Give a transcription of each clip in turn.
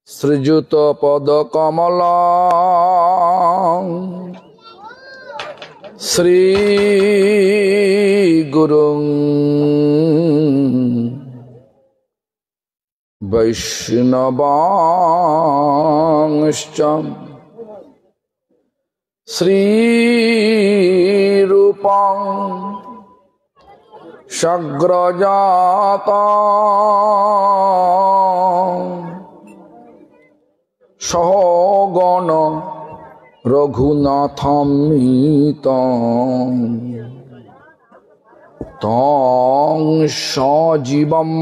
সৃজুত পদ কমল শ্রী গুরুং বৈষ্ণবাংশ্চ শ্রীরূপং সগ্রজাতং সহগণ রঘুনাথমিতং তং সজীবম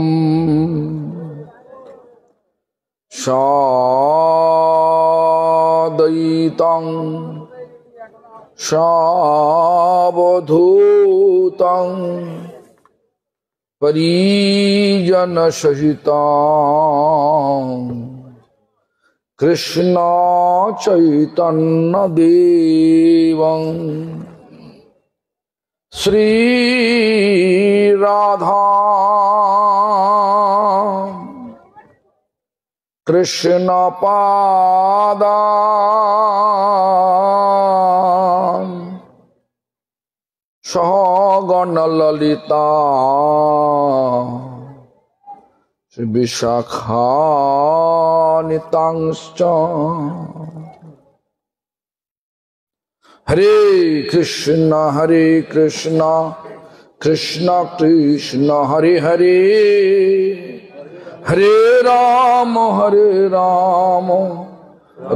সদ্বৈতং সাবধূতং পরিজন সহিতং কৃষ্ণ চৈতন্য দেবং শ্রী রাধা কৃষ্ণ পাদা সহগণ ললিতা বিশাখানিতাংশ্চ হরে কৃষ্ণ কৃষ্ণ কৃষ্ণ হরে হরে হরে রাম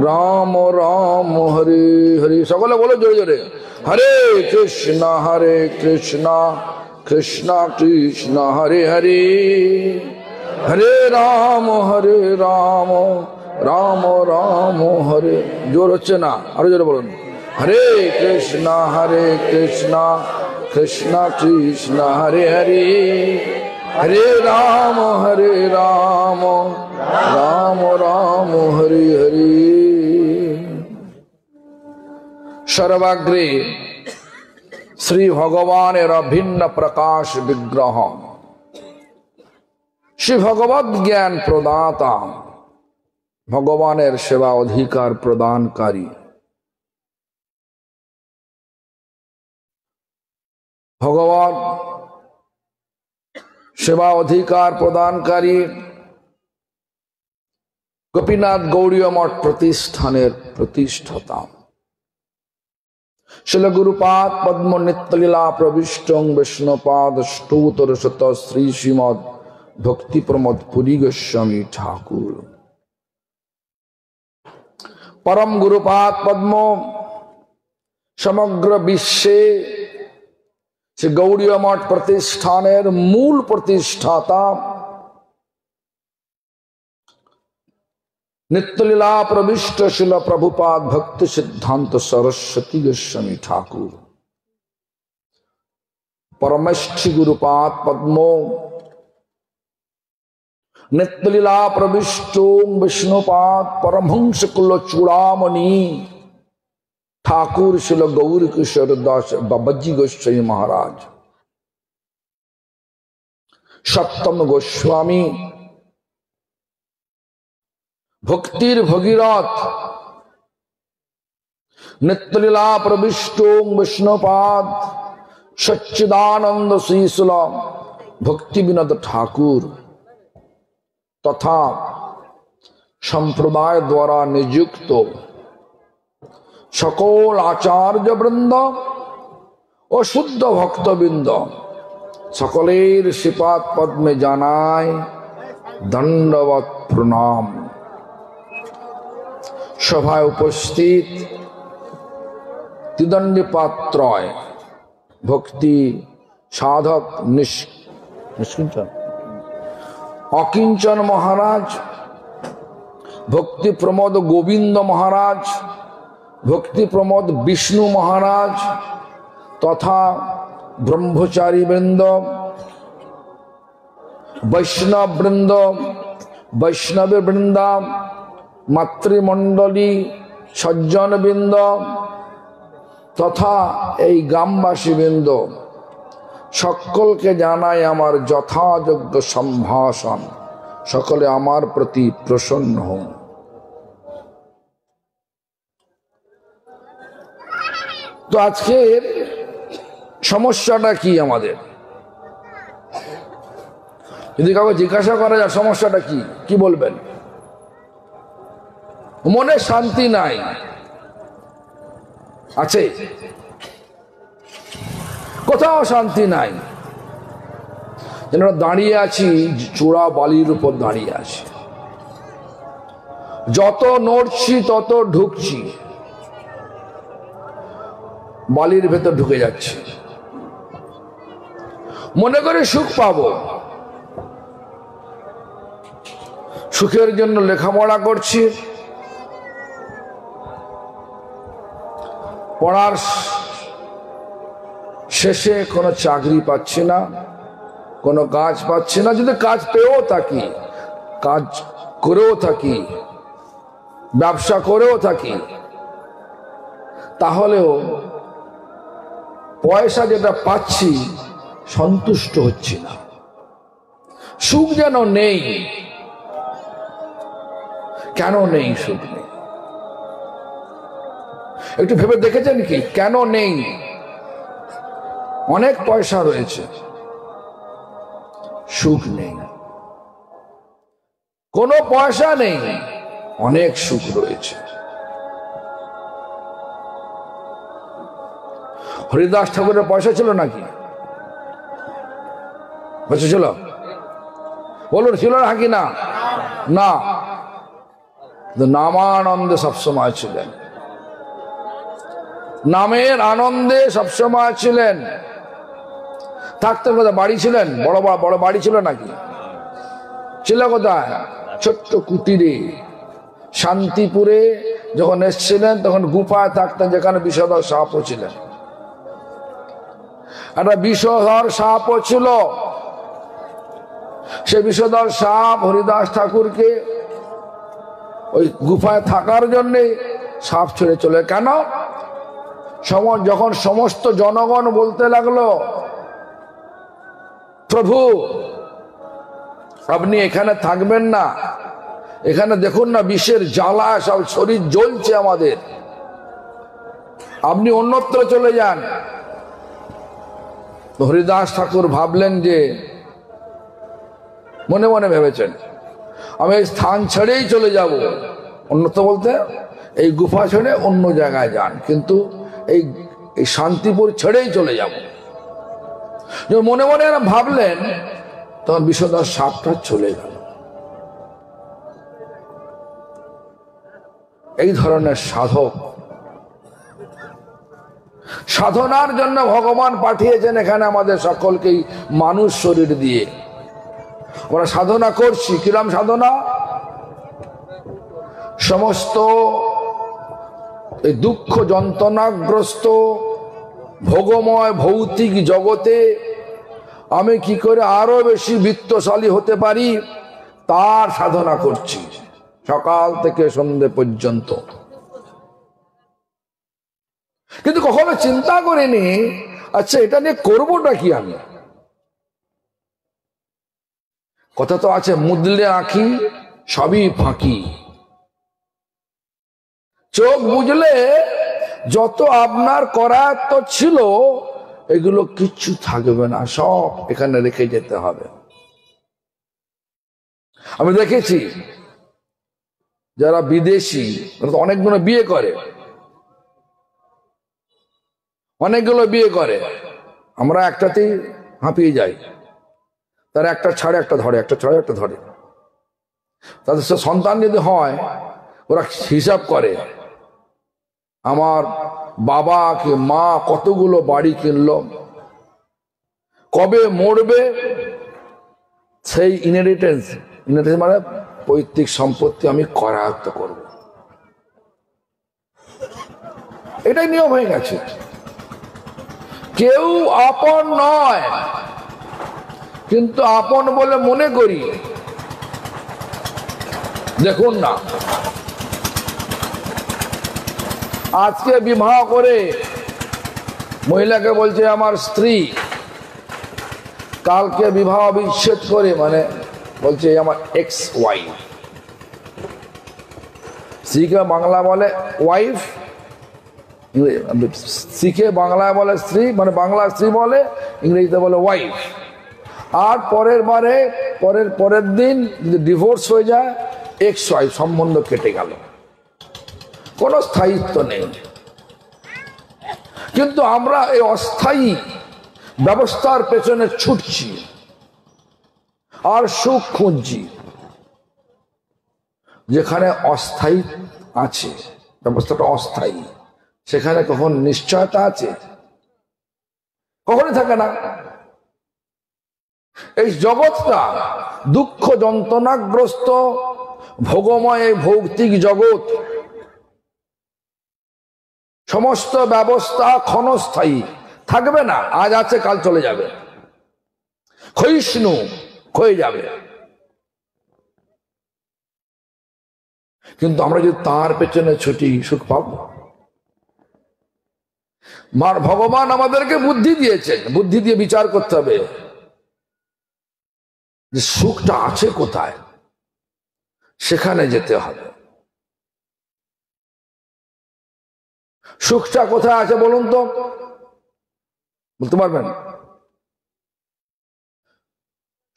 রাম রাম হরে হরে। সকলে বলো জোরে জোরে, হরে কৃষ্ণ কৃষ্ণ কৃষ্ণ হরে হরে হরে রাম রাম রাম হরে। জোর হচ্ছে না, আরো জোরে বলুন, হরে কৃষ্ণ কৃষ্ণ কৃষ্ণ হরে হরে হরে রাম রাম রাম হরে হরে। সর্বাগ্রে শ্রী ভগবানের অভিন্ন প্রকাশ বিগ্রহ, শ্রী ভগবদ জ্ঞান প্রদাতা, ভগবানের সেবা অধিকার প্রদানকারী, ভগবান সেবা অধিকার প্রদানকারী গোপীনাথ গৌড়ীয় মঠ প্রতিষ্ঠানের প্রতিষ্ঠাতা শিল গুরুপাদ পদ্ম নিত্যলীলা প্রবিষ্টং বৈষ্ণপাদ ষ্টৌতর শত শ্রী শ্রীমদ ভক্তি প্রমোদ পুরী গোস্বামী ঠাকুর। পরম গুরুপাদ পদ্ম সমগ্র বিশ্বে শ্রী গৌড়ীয় মঠ প্রতিষ্ঠানের মূল প্রতিষ্ঠাতা, নিত্যলীলা প্রবিষ্ট শিল প্রভুপাদ ভক্তি সিদ্ধান্ত সরস্বতী গোস্বামী ঠাকুর। পরমেষ্ঠী গুরুপাদ পদ্ম নিত্যলীলা প্রবিষ্ট বিষ্ণুপাদ পরমহংস কুল চূড়ামণি ঠাকুর শিল গৌর কিশোর দাস বাবাজি গোস্বামী মহারাজ। সপ্তম গোস্বামী ভক্তির ভগীরথ নিত্যলীলা প্রবিষ্ট বিষ্ণুপাদ সচ্চিদানন্দ শ্রীশুল ভক্তি বিনোদ ঠাকুর তথা সম্প্রদায় দ্বারা নিযুক্ত সকল আচার্য বৃন্দ ও শুদ্ধ ভক্তবৃন্দ সকলের শ্রীপাদ পদ্মে জানায় দণ্ডবৎ প্রণাম। সভায় উপস্থিত ত্রিদণ্ডী পাত্রয় ভক্তি সাধক নিষ্কিঞ্চন অকিঞ্চন মহারাজ, ভক্তি প্রমোদ গোবিন্দ মহারাজ, ভক্তি প্রমোদ বিষ্ণু মহারাজ তথা ব্রহ্মচারী বৃন্দ, বৈষ্ণব বৃন্দ, বৈষ্ণবী বৃন্দা, মাতৃমণ্ডলী, সজ্জন বৃন্দ তথা এই গ্রামবাসী বৃন্দ সকলকে জানাই আমার যথাযোগ্য সম্ভাষণ। সকলে আমার প্রতি প্রসন্ন হন। তো আজকের সমস্যাটা কি আমাদের? যদি কাউকে জিজ্ঞাসা করা যায় সমস্যাটা কি, কি বলবেন? মনে শান্তি নাই, আছে? কোথাও শান্তি নাই। যেন দাঁড়িয়ে আছি চূড়া বালির উপর দাঁড়িয়ে আছি, যত নড়ছি তত ঢুকছি, বালির ভেতর ঢুকে যাচ্ছি। মনে করে সুখ পাবো, সুখের জন্য লেখাপড়া করছি, পড়ার শেষে কোনো চাকরি পাচ্ছি না, কোনো কাজ পাচ্ছি না। যদি কাজ পেয়েও থাকি, কাজ করেও থাকি, ব্যবসা করেও থাকি, তাহলেও পয়সা যেটা পাচ্ছি সন্তুষ্ট হচ্ছি না, সুখ যেন নেই। কেন নেই সুখ নেই? একটু ভেবে দেখেছেন কি কেন নেই? অনেক পয়সা রয়েছে, সুখ নেই। কোনো পয়সা নেই, অনেক সুখ রয়েছে। হরিদাস ঠাকুরের পয়সা ছিল নাকি? পয়সা ছিল? বলুন ছিল নাকি না? না, নামানন্দে সবসময় ছিলেন, নামের আনন্দে সবসময় ছিলেন। থাকতেন কোথায়? বাড়ি ছিলেন? বড় বড় বাড়ি ছিল নাকি? ছিল কোথায়? ছোট্ট কুটিরে শান্তিপুরে যখন এসছিলেন তখন গুফায় থাকতেন, যেখানে বিষধর সাপও ছিলেন। একটা বিষধর সাপও ছিল। সে বিষধর সাপ হরিদাস ঠাকুরকে ওই গুফায় থাকার জন্যে সাপ ছেড়ে চলে। কেন? যখন সমস্ত জনগণ বলতে লাগলো, প্রভু আপনি এখানে থাকবেন না, এখানে দেখুন না বিষের জ্বালা, সব শরীর জ্বলছে আমাদের, আপনি অন্যত্র চলে যান। হরিদাস ঠাকুর ভাবলেন যে, মনে মনে ভেবেছেন আমি এই স্থান ছেড়েই চলে যাব। অন্যত্র বলতে এই গুফা ছেড়ে অন্য জায়গায় যান, কিন্তু এই শান্তিপুর ছেড়েই চলে যাব। মনে মনে ভাবলেন, তখন বিষধর সাপটা চলে গেল। এই ধরনের সাধক, সাধনার জন্য ভগবান পাঠিয়েছেন এখানে আমাদের সকলকেই মানুষ শরীর দিয়ে। আমরা সাধনা করছি। কিরম সাধনা? সমস্ত এই দুঃখ যন্ত্রণাগ্রস্ত ভোগময় ভৌতিক জগতে আমি কি করে আরো বেশি বিত্তশালী হতে পারি তার সাধনা করছি, সকাল থেকে সন্ধ্যে পর্যন্ত। কিন্তু কখনো চিন্তা করিনি, আচ্ছা এটা নিয়ে করবোটা কি আমি? কথা তো আছে, মুদলে আঁখি সবই ফাঁকি। চোখ বুঝলে যত আপনার করায়ত্ত ছিল এগুলো কিচ্ছু থাকবে না, সব এখানে রেখে যেতে হবে। আমি দেখেছি যারা বিদেশি অনেকগুলো বিয়ে করে, অনেকগুলো বিয়ে করে, আমরা একটাতেই হাঁপিয়ে যাই। তারা একটা ছাড়ে একটা ধরে, একটা ছাড়ে একটা ধরে। তাদের সন্তান যদি হয় ওরা হিসাব করে, আমার বাবা কি মা কতগুলো বাড়ি কিনলো, কবে মরবে সেই ইনহেরিটেন্স মানে পৈতৃক সম্পত্তি আমি করায়ত্ত করব। এটাই নিয়ম হয়ে গেছে। কেউ আপন নয়, কিন্তু আপন বলে মনে করি। দেখুন না, আজকে বিবাহ করে মহিলাকে বলছে আমার স্ত্রী, কালকে বিবাহ বিচ্ছেদ করে মানে বলছে আমার এক্স ওয়াইফ। স্ত্রীকে বাংলা বলে ওয়াইফ, শিখে বাংলায় বলে স্ত্রী, মানে বাংলা স্ত্রী বলে, ইংরেজিতে বলে ওয়াইফ। আর পরের দিন যদি ডিভোর্স হয়ে যায়, এক্স ওয়াইফ, সম্বন্ধ কেটে গেল, কোনো স্থায়িত্ব নেই। কিন্তু আমরা এই অস্থায়ী ব্যবস্থার পেছনে ছুটছি আর সুখ খুঁজছি। যেখানে অস্থায়ী আছে, ব্যবস্থাটা অস্থায়ী, সেখানে কখন নিশ্চয়তা আছে? কখনই থাকে না। এই জগৎটা দুঃখ যন্ত্রণাগ্রস্ত ভোগময় ভৌতিক জগৎ, সমস্ত ব্যবস্থা ক্ষণস্থায়ী, থাকবে না। আজ আছে, কাল চলে যাবে, ক্ষয়িষ্ণু হয়ে যাবে। কিন্তু আমরা যদি তার পেছনে ছুটি, সুখ পাব। ভগবান আমাদেরকে বুদ্ধি দিয়েছেন, বুদ্ধি দিয়ে বিচার করতে হবে যে সুখটা আছে কোথায়, সেখানে যেতে হবে। সুখটা কোথায় আছে বলুন তো, বলতে পারবেন?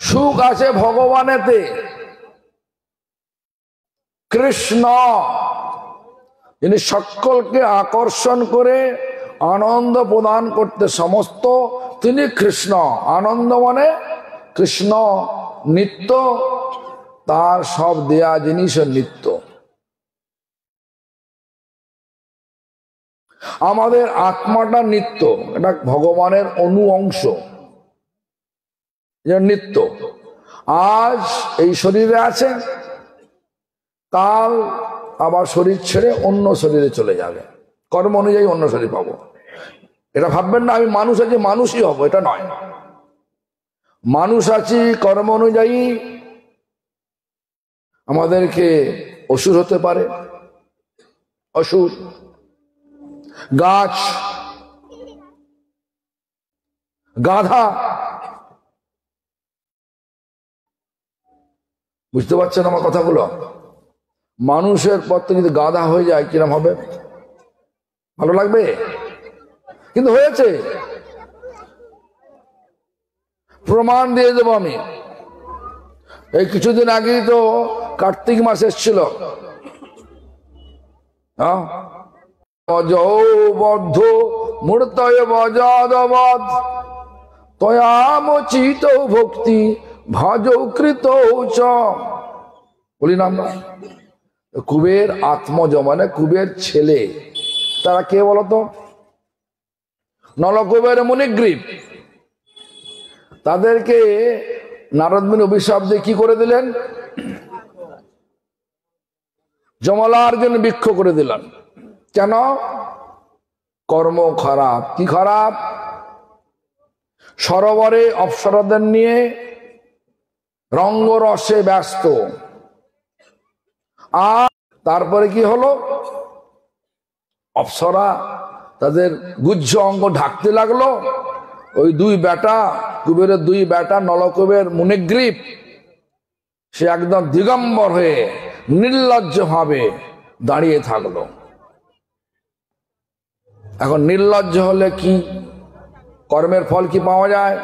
সুখ আছে ভগবানেতে। কৃষ্ণ যিনি সকলকে আকর্ষণ করে আনন্দ প্রদান করতে সমস্ত, তিনি কৃষ্ণ। আনন্দ মানে কৃষ্ণ নিত্য, তার সব দেয়া জিনিসের নিত্য। আমাদের আত্মাটা নিত্য, এটা ভগবানের অনু অংশ, নিত্য। আজ এই শরীরে আছে, কাল আবার শরীর ছেড়ে অন্য শরীরে চলে যাবে, কর্ম অনুযায়ী অন্য শরীর পাবো। এটা ভাববেন না আমি মানুষ আছি মানুষই হব, এটা নয়। মানুষ আছি, কর্ম অনুযায়ী আমাদেরকে অসুর হতে পারে, অসুর, গাছ, গাধা। বুঝতে পারছেন আমার কথাগুলো? মানুষের পর থেকে যদি গাধা হয়ে যায় কিরম হবে? ভালো লাগবে? কিন্তু হয়েছে, প্রমাণ দিয়ে দেবো আমি। এই কিছুদিন আগেই তো কার্তিক মাস এসছিল। বদ্ধ মূর্তয় বজাদবদ তয়ামচিত ভক্তি ভাজৌ কৃত চ। বলি না আমরা? কুবের আত্মজ মানে কুবের ছেলে, তারা কে বলতো? নলকুবের মুনিগ্রীব। তাদেরকে নারদ মুনি অভিশাপ দিয়ে কি করে দিলেন? যমলার জন্য বৃক্ষ করে দিলেন। কেন? কর্ম খারাপ। কি খারাপ? সরোবরে অপ্সরাদের নিয়ে রঙ্গরসে ব্যস্ত। আর তারপরে কি হলো? অপ্সরা তাদের গুহ্য অঙ্গ ঢাকতে লাগলো। ওই দুই বেটা, কুবেরের দুই বেটা, নলকুবের মুনিগ্রীব, সে একদম দিগম্বর হয়ে নির্লজ্জ ভাবে দাঁড়িয়ে থাকলো। এখন নির্লজ্জ হলে কি কর্মের ফল কি পাওয়া যায়?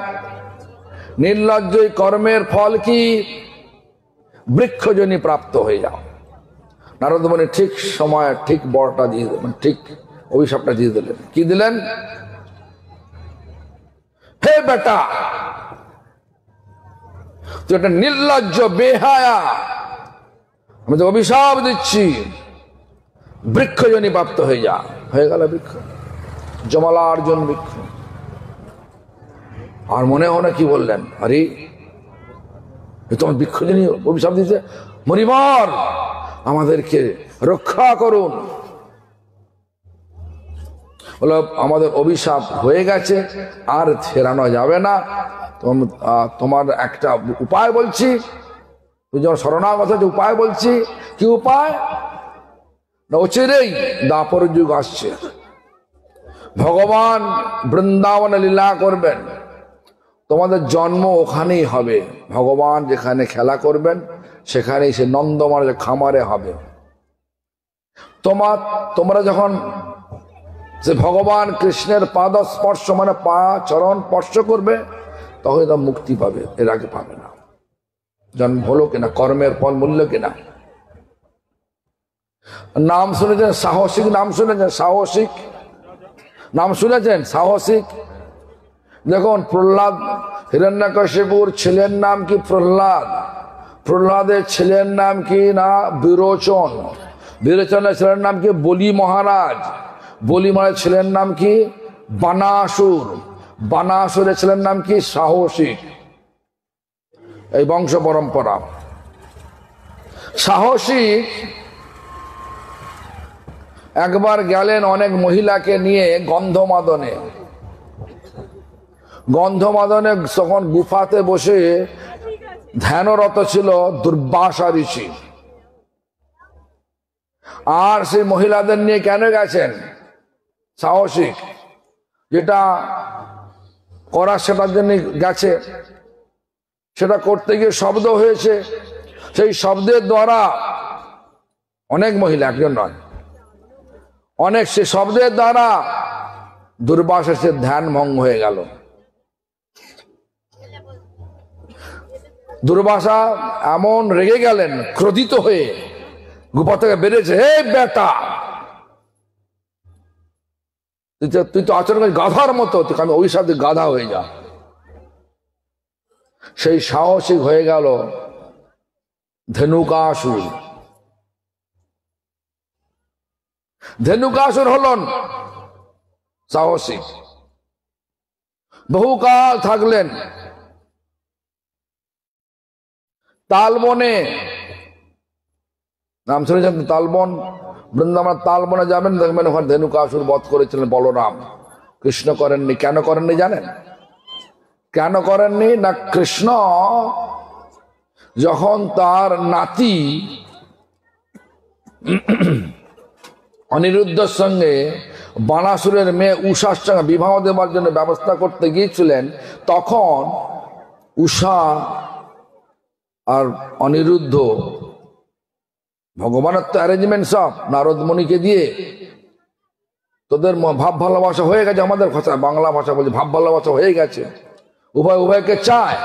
নির্লজ্জ কর্মের ফল কি? বৃক্ষজনী প্রাপ্ত হয়ে যাও। নারদ মুনি ঠিক সময় ঠিক বরটা দিয়ে দিলেন, ঠিক অভিশাপটা দিয়ে দিলেন। কি দিলেন? হে বেটা, তুই একটা নির্লজ্জ বেহায়া, আমি তো অভিশাপ দিচ্ছি, বৃক্ষজনী প্রাপ্ত হয়ে যা। হয়ে গেল বৃক্ষ, যমলার্জুন বৃক্ষ। আর মনে হয় কি বললেন? আরে তোমার বৃক্ষজনী অভিশাপ দিচ্ছে, মরিবার আমাদেরকে রক্ষা করুন। বলো আমাদের অভিশাপ হয়ে গেছে, আর ফেরানো যাবে না। তোমার একটা উপায় বলছি, তুই যখন শরণাগত উপায় বলছি। কি উপায়? না অচিরেই দাপর যুগ আসছে, ভগবান বৃন্দাবনে লীলা করবেন, তোমাদের জন্ম ওখানেই হবে, ভগবান যেখানে খেলা করবেন সেখানেই সে নন্দমার খামারে হবে। তোমরা যখন যে ভগবান কৃষ্ণের পাদ স্পর্শ মানে পা চরণ স্পর্শ করবে তখন তো মুক্তি পাবে, এর আগে পাবে না। জন্ম হলো কিনা, কর্মের ফল মূল্য কিনা। নাম শুনেছেন সাহসিক, নাম শুনেছেন সাহসিক, নাম শুনেছেন সাহসিক? দেখুন প্রহ্লাদ, হিরণ্যকশিপুর ছেলের নাম কি প্রহ্লাদ, প্রহ্লাদের ছেলের নাম কি না বিরোচন, বিরোচনের ছেলের নাম কি বলি মহারাজ, বলি মহারাজ ছেলের নাম কি বানাসুর, বানাসুরের ছেলের নাম কি সাহসিক। এই বংশ পরম্পরা। সাহসিক একবার গেলেন অনেক মহিলাকে নিয়ে গন্ধমাদনে, গন্ধমাদনে তখন গুফাতে বসে ধ্যানরত ছিল দুর্বাসা ঋষি। আর সেই মহিলাদের নিয়ে কেন গেছেন সাহসিক? যেটা করা সেটার জন্য গেছে, সেটা করতে গিয়ে শব্দ হয়েছে, সেই শব্দের দ্বারা অনেক মহিলা, একজন নয় অনেক, সে শব্দের দ্বারা দুর্বাসের ধ্যান ভঙ্গ হয়ে গেল। দুর্বাসা এমন রেগে গেলেন, ক্রোধিত হয়ে গুফা থেকে বেরিয়েছে, হে বেটা তুই তো আচরণ করিস গাধার মতো, তুই আমি ওই সাথে গাধা হয়ে যা। সেই সাহসিক হয়ে গেল ধেনুকাসুর। ধেনুকাসুর হলেন সাহসিক, বহুকাল থাকলেন তালবনে। নাম শুনেছেন তালবন? বৃন্দাবন তালবনে যাবেন, দেখবেন ওখানে ধেনুকাসুর বধ করেছিলেন বলরাম। কৃষ্ণ করেননি। কেন করেননি জানেন? কেন করেননি না, কৃষ্ণ যখন তার নাতি অনিরুদ্ধের সঙ্গে বানাসুরের মেয়ে উষার সঙ্গে বিবাহ দেওয়ার জন্য ব্যবস্থা করতে গিয়েছিলেন, তখন উষা আর অনিরুদ্ধ, ভগবানের তো অ্যারেঞ্জমেন্ট সব নারদ মুনিকে দিয়ে, তোদের ভাব ভালোবাসা হয়ে গেছে, আমাদের ভাষা বাংলা ভাষা বলছে ভাব ভালোবাসা হয়ে গেছে, উভয় উভয়কে চায়।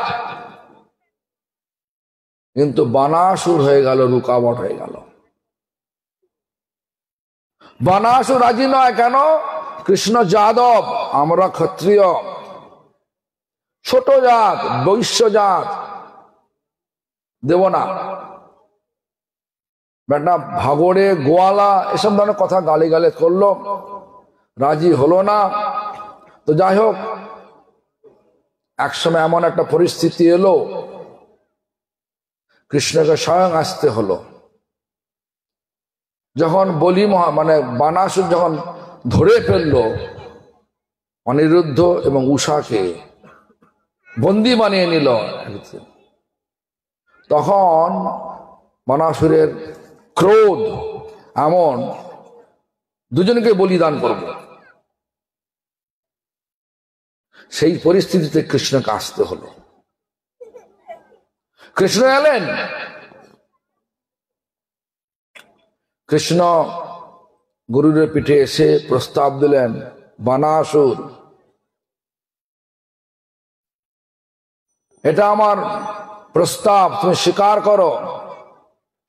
কিন্তু বানাসুর হয়ে গেল, রুকাবট হয়ে গেল। বানাসুর রাজি নয়। কেন? কৃষ্ণ যাদব, আমরা ক্ষত্রিয়, ছোট জাত, বৈশ্য জাত, দেব না। বেটা ভাগড়ে গোয়ালা এসব ধরনের কথা গালিগালাজ করলো, রাজি হলো না। তো যাই হোক, একসময় এমন একটা পরিস্থিতি এলো, কৃষ্ণকে স্বয়ং আসতে হলো। যখন বলি মানে বানাসুর যখন ধরে ফেললো অনিরুদ্ধ এবং উষাকে, বন্দি বানিয়ে নিল, তখন বানাসুরের ক্রোধ এমন, দুজনকে বলিদান করব। সেই পরিস্থিতিতে কৃষ্ণকে আসতে হলো। কৃষ্ণ এলেন। কৃষ্ণ গরুরের পিঠে এসে প্রস্তাব দিলেন, বানাসুর এটা আমার প্রস্তাব, তুমি স্বীকার করো।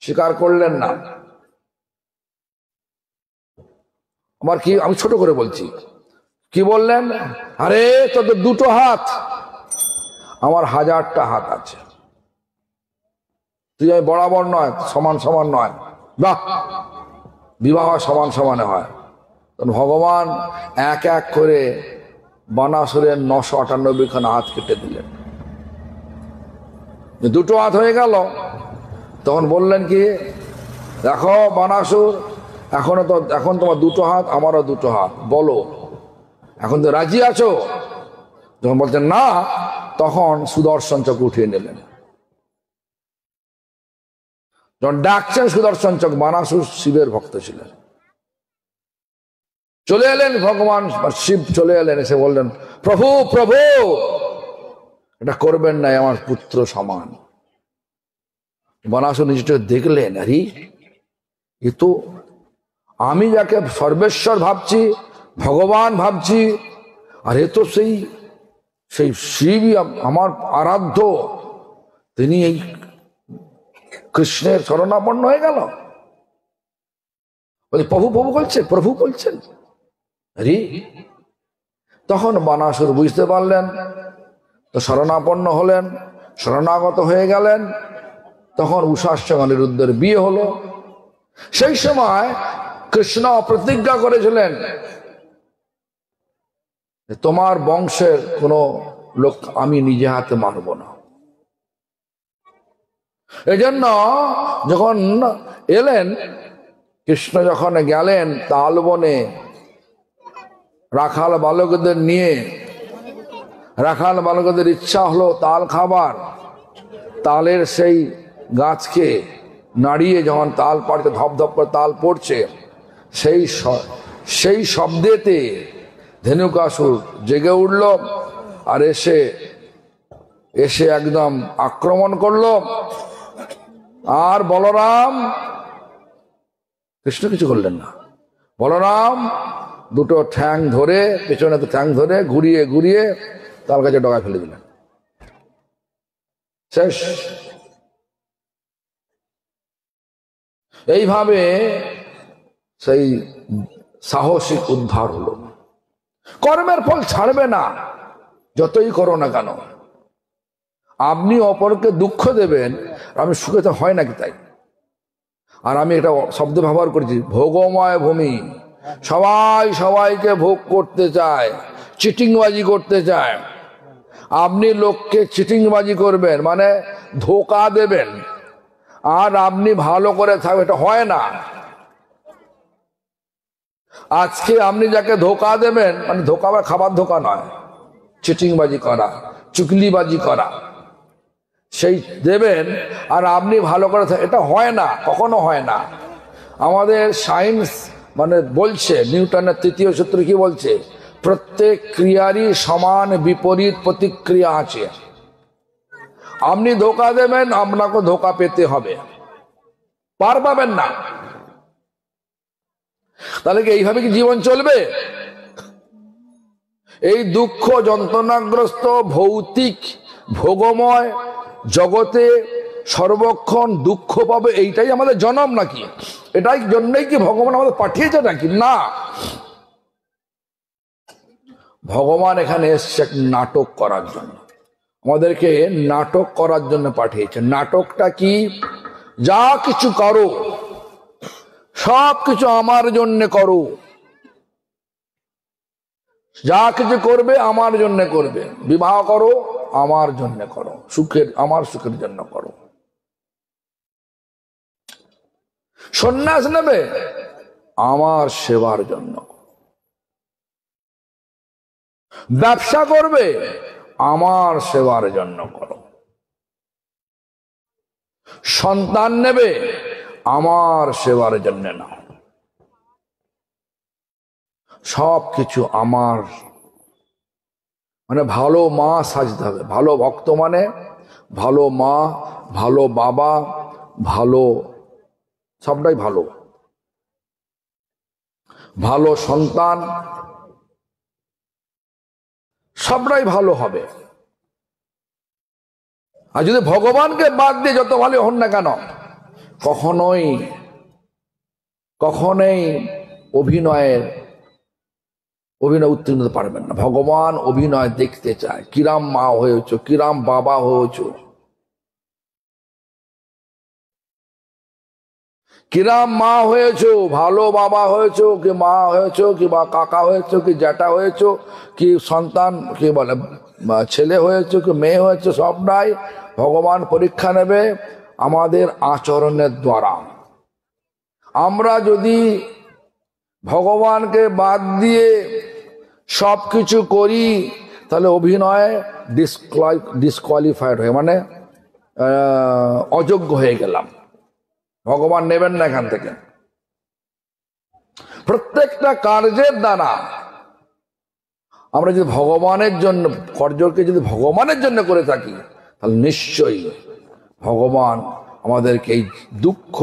স্বীকার করলেন না। আমার কি, আমি ছোট করে বলছি, কি বললেন? আরে তোদের দুটো হাত, আমার 1000টা হাত আছে, তুই বরাবর নয়, সমান সমান নয়। বাহ, বিবাহ সমান সমানে হয়। ভগবান এক এক করে বানাসুরের 998খানা হাত কেটে দিলেন। দুটো হাত হয়ে গেল। তখন বললেন কি, দেখো বানাসুর, এখন তোমার দুটো হাত, আমারও দুটো হাত, বলো এখন তো রাজি আছো? যখন বলছেন না, তখন সুদর্শন চক্র উঠিয়ে নিলেন। যখন ডাকছেন সুদর্শন চক্র, বানাসুর শিবের ভক্ত ছিলেন, চলে এলেন ভগবান শিব, চলে এলেন, এসে বললেন, প্রভু প্রভু এটা করবেন না, আমার পুত্র সমান। বানাসুর নিজেটা দেখলেন, আরে এ তো আমি যাকে সর্বেশ্বর ভাবছি, ভগবান ভাবছি, আর এ তো সেই সেই শিবই আমার আরাধ্য, তিনি এই কৃষ্ণের শরণাপন্ন হয়ে গেল। বলে প্রভু প্রভু বলছে, প্রভু বলছেন। আরে তখন বানাসুর বুঝতে পারলেন, তো শরণাপন্ন হলেন, শরণাগত হয়ে গেলেন। তখন উষার সঙ্গে অনিরুদ্ধের বিয়ে হলো। সেই সময় কৃষ্ণ প্রতিজ্ঞা করেছিলেন, তোমার বংশের কোন লোক আমি নিজে হাতে মারব না। এই জন্য যখন এলেন, কৃষ্ণ যখন গেলেন তালবনে রাখাল বালকদের নিয়ে, রাখাল বালকদের ইচ্ছা হলো তাল খাবার। তালের সেই গাছকে নাড়িয়ে যখন তাল পাড়তে, ধপ ধপ করে তাল পড়ছে, সেই শব্দেতে ধেনুকাসুর জেগে উঠল আর এসে একদম আক্রমণ করলো। আর বলরাম, কৃষ্ণ কিছু করলেন না, বলরাম দুটো ঠ্যাং ধরে, পেছনে তো ঠ্যাং ধরে ঘুরিয়ে ঘুরিয়ে তাল গাছে ডগায় ফেলে দিলেন। শেষ। এইভাবে সেই সাহসিক উদ্ধার হলো। কর্মের ফল ছাড়বে না, যতই করো না কেন। আপনি অপরকে দুঃখ দেবেন, আমি সুখে তো হয় নাকি তাই? আর আমি একটা শব্দ ব্যবহার করেছি, ভোগময় ভূমি। সবাই সবাইকে ভোগ করতে চায়, চিটিংবাজি করতে চায়। আপনি লোককে চিটিংবাজি করবেন মানে ধোকা দেবেন, আর আপনি ভালো করে থাকবেন, এটা হয় না। আজকে আপনি যাকে ধোকা দেবেন, মানে ধোকা বা খাবার ধোকা নয়, চিটিংবাজি করা, চুগলিবাজি করা, সেই দেবেন আর আপনি ভালো করে, এটা হয় না, কখনো হয় না। আমাদের সায়েন্স মানে বলছে, নিউটনের তৃতীয় সূত্র কি বলছে, প্রত্যেক ক্রিয়ারই সমান বিপরীত প্রতিক্রিয়া আছে। আপনি ধোকা দেবেন, আপনাকে ধোকা পেতে হবে, পার পাবেন না। তাহলে কি এইভাবে কি জীবন চলবে? এই দুঃখ যন্ত্রণাগ্রস্ত ভৌতিক ভোগময় জগতে সর্বক্ষণ দুঃখ পাবে, এইটাই আমাদের জন্ম নাকি? এটাই জন্যই কি ভগবান আমাদের পাঠিয়েছে নাকি? না, ভগবান এখানে এসছে নাটক করার জন্য, আমাদেরকে নাটক করার জন্য পাঠিয়েছে। নাটকটা কি? যা কিছু করো সব কিছু আমার জন্য করো, যা কিছু করবে আমার জন্য করবে। বিবাহ করো আমার জন্য করো, আমার সুখের জন্য করো। সন্ন্যাস নেবে আমার সেবার জন্য, ব্যবসা করবে আমার সেবার জন্য করো, সন্তান নেবে আমার সেবার জন্য নাও। সব কিছু আমার, মানে ভালো মা সাজতে হবে। ভালো ভক্ত মানে ভালো মা, ভালো বাবা, ভালো সবটাই ভালো, ভালো সন্তান, সবটাই ভালো হবে। আর যদি ভগবানকে বাদ দিয়ে যত ভালো হন না কেন, কখনোই কখনোই অভিনয় উত্তীর্ণ হতে পারবেন না। ভগবান অভিনয় দেখতে চায়, কিরাম মা হয়েছ, কিরাম বাবা হয়েছ, কিরাম মা হয়েছ, ভালো বাবা হয়েছ, কি মা হয়েছ, কি বা কাকা হয়েছ, কি জ্যাঠা হয়েছ, কি সন্তান, কি বলে ছেলে হয়েছ, কি মেয়ে হয়েছ, সবটাই ভগবান পরীক্ষা নেবে আমাদের আচরণের দ্বারা। আমরা যদি ভগবানকে বাদ দিয়ে সবকিছু করি, তাহলে অভিনয় ডিসকোয়ালিফাইড হয়ে, মানে অযোগ্য হয়ে গেলাম, ভগবান নেবেন না এখান থেকে। প্রত্যেকটা কার্যের দ্বারা আমরা যদি ভগবানের জন্য কর্যকে যদি ভগবানের জন্য করে থাকি, তাহলে নিশ্চয়ই ভগবান আমাদেরকে এই দুঃখ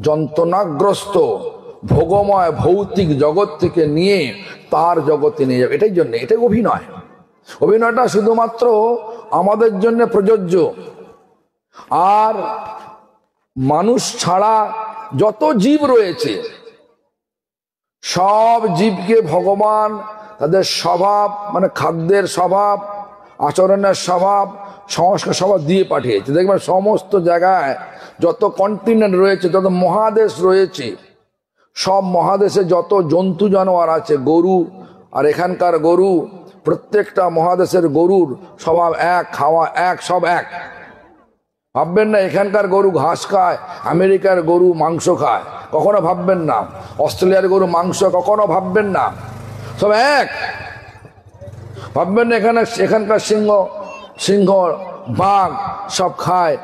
যন্ত্রণাগ্রস্ত ভোগময় ভৌতিক জগৎ থেকে নিয়ে তার জগতে নিয়ে যাবে। এটাই জন্য, এটাই অভিনয়। অভিনয়টা শুধুমাত্র আমাদের জন্য প্রযোজ্য। আর মানুষ ছাড়া যত জীব রয়েছে, সব জীবকে ভগবান তাদের স্বভাব, মানে খাদ্যের স্বভাব, আচরণের স্বভাব, সংস্কার স্বভাব দিয়ে পাঠিয়েছে। দেখবেন সমস্ত জায়গায় যত কন্টিনেন্ট রয়েছে, যত মহাদেশ রয়েছে, সব মহাদেশে যত জন্তু জানোয়ার আছে, গরু, আর এখানকার গরু, প্রত্যেকটা মহাদেশের গরুর স্বভাব এক, খাওয়া এক, সব এক। ভাববেন না এখানকার গরু ঘাস খায়, আমেরিকার গরু মাংস খায়, কখনো ভাববেন না। অস্ট্রেলিয়ার গরু মাংস, কখনো ভাববেন না। সব এক। ভাববেন না এখানকার সিংহ বাঘ সব খায়,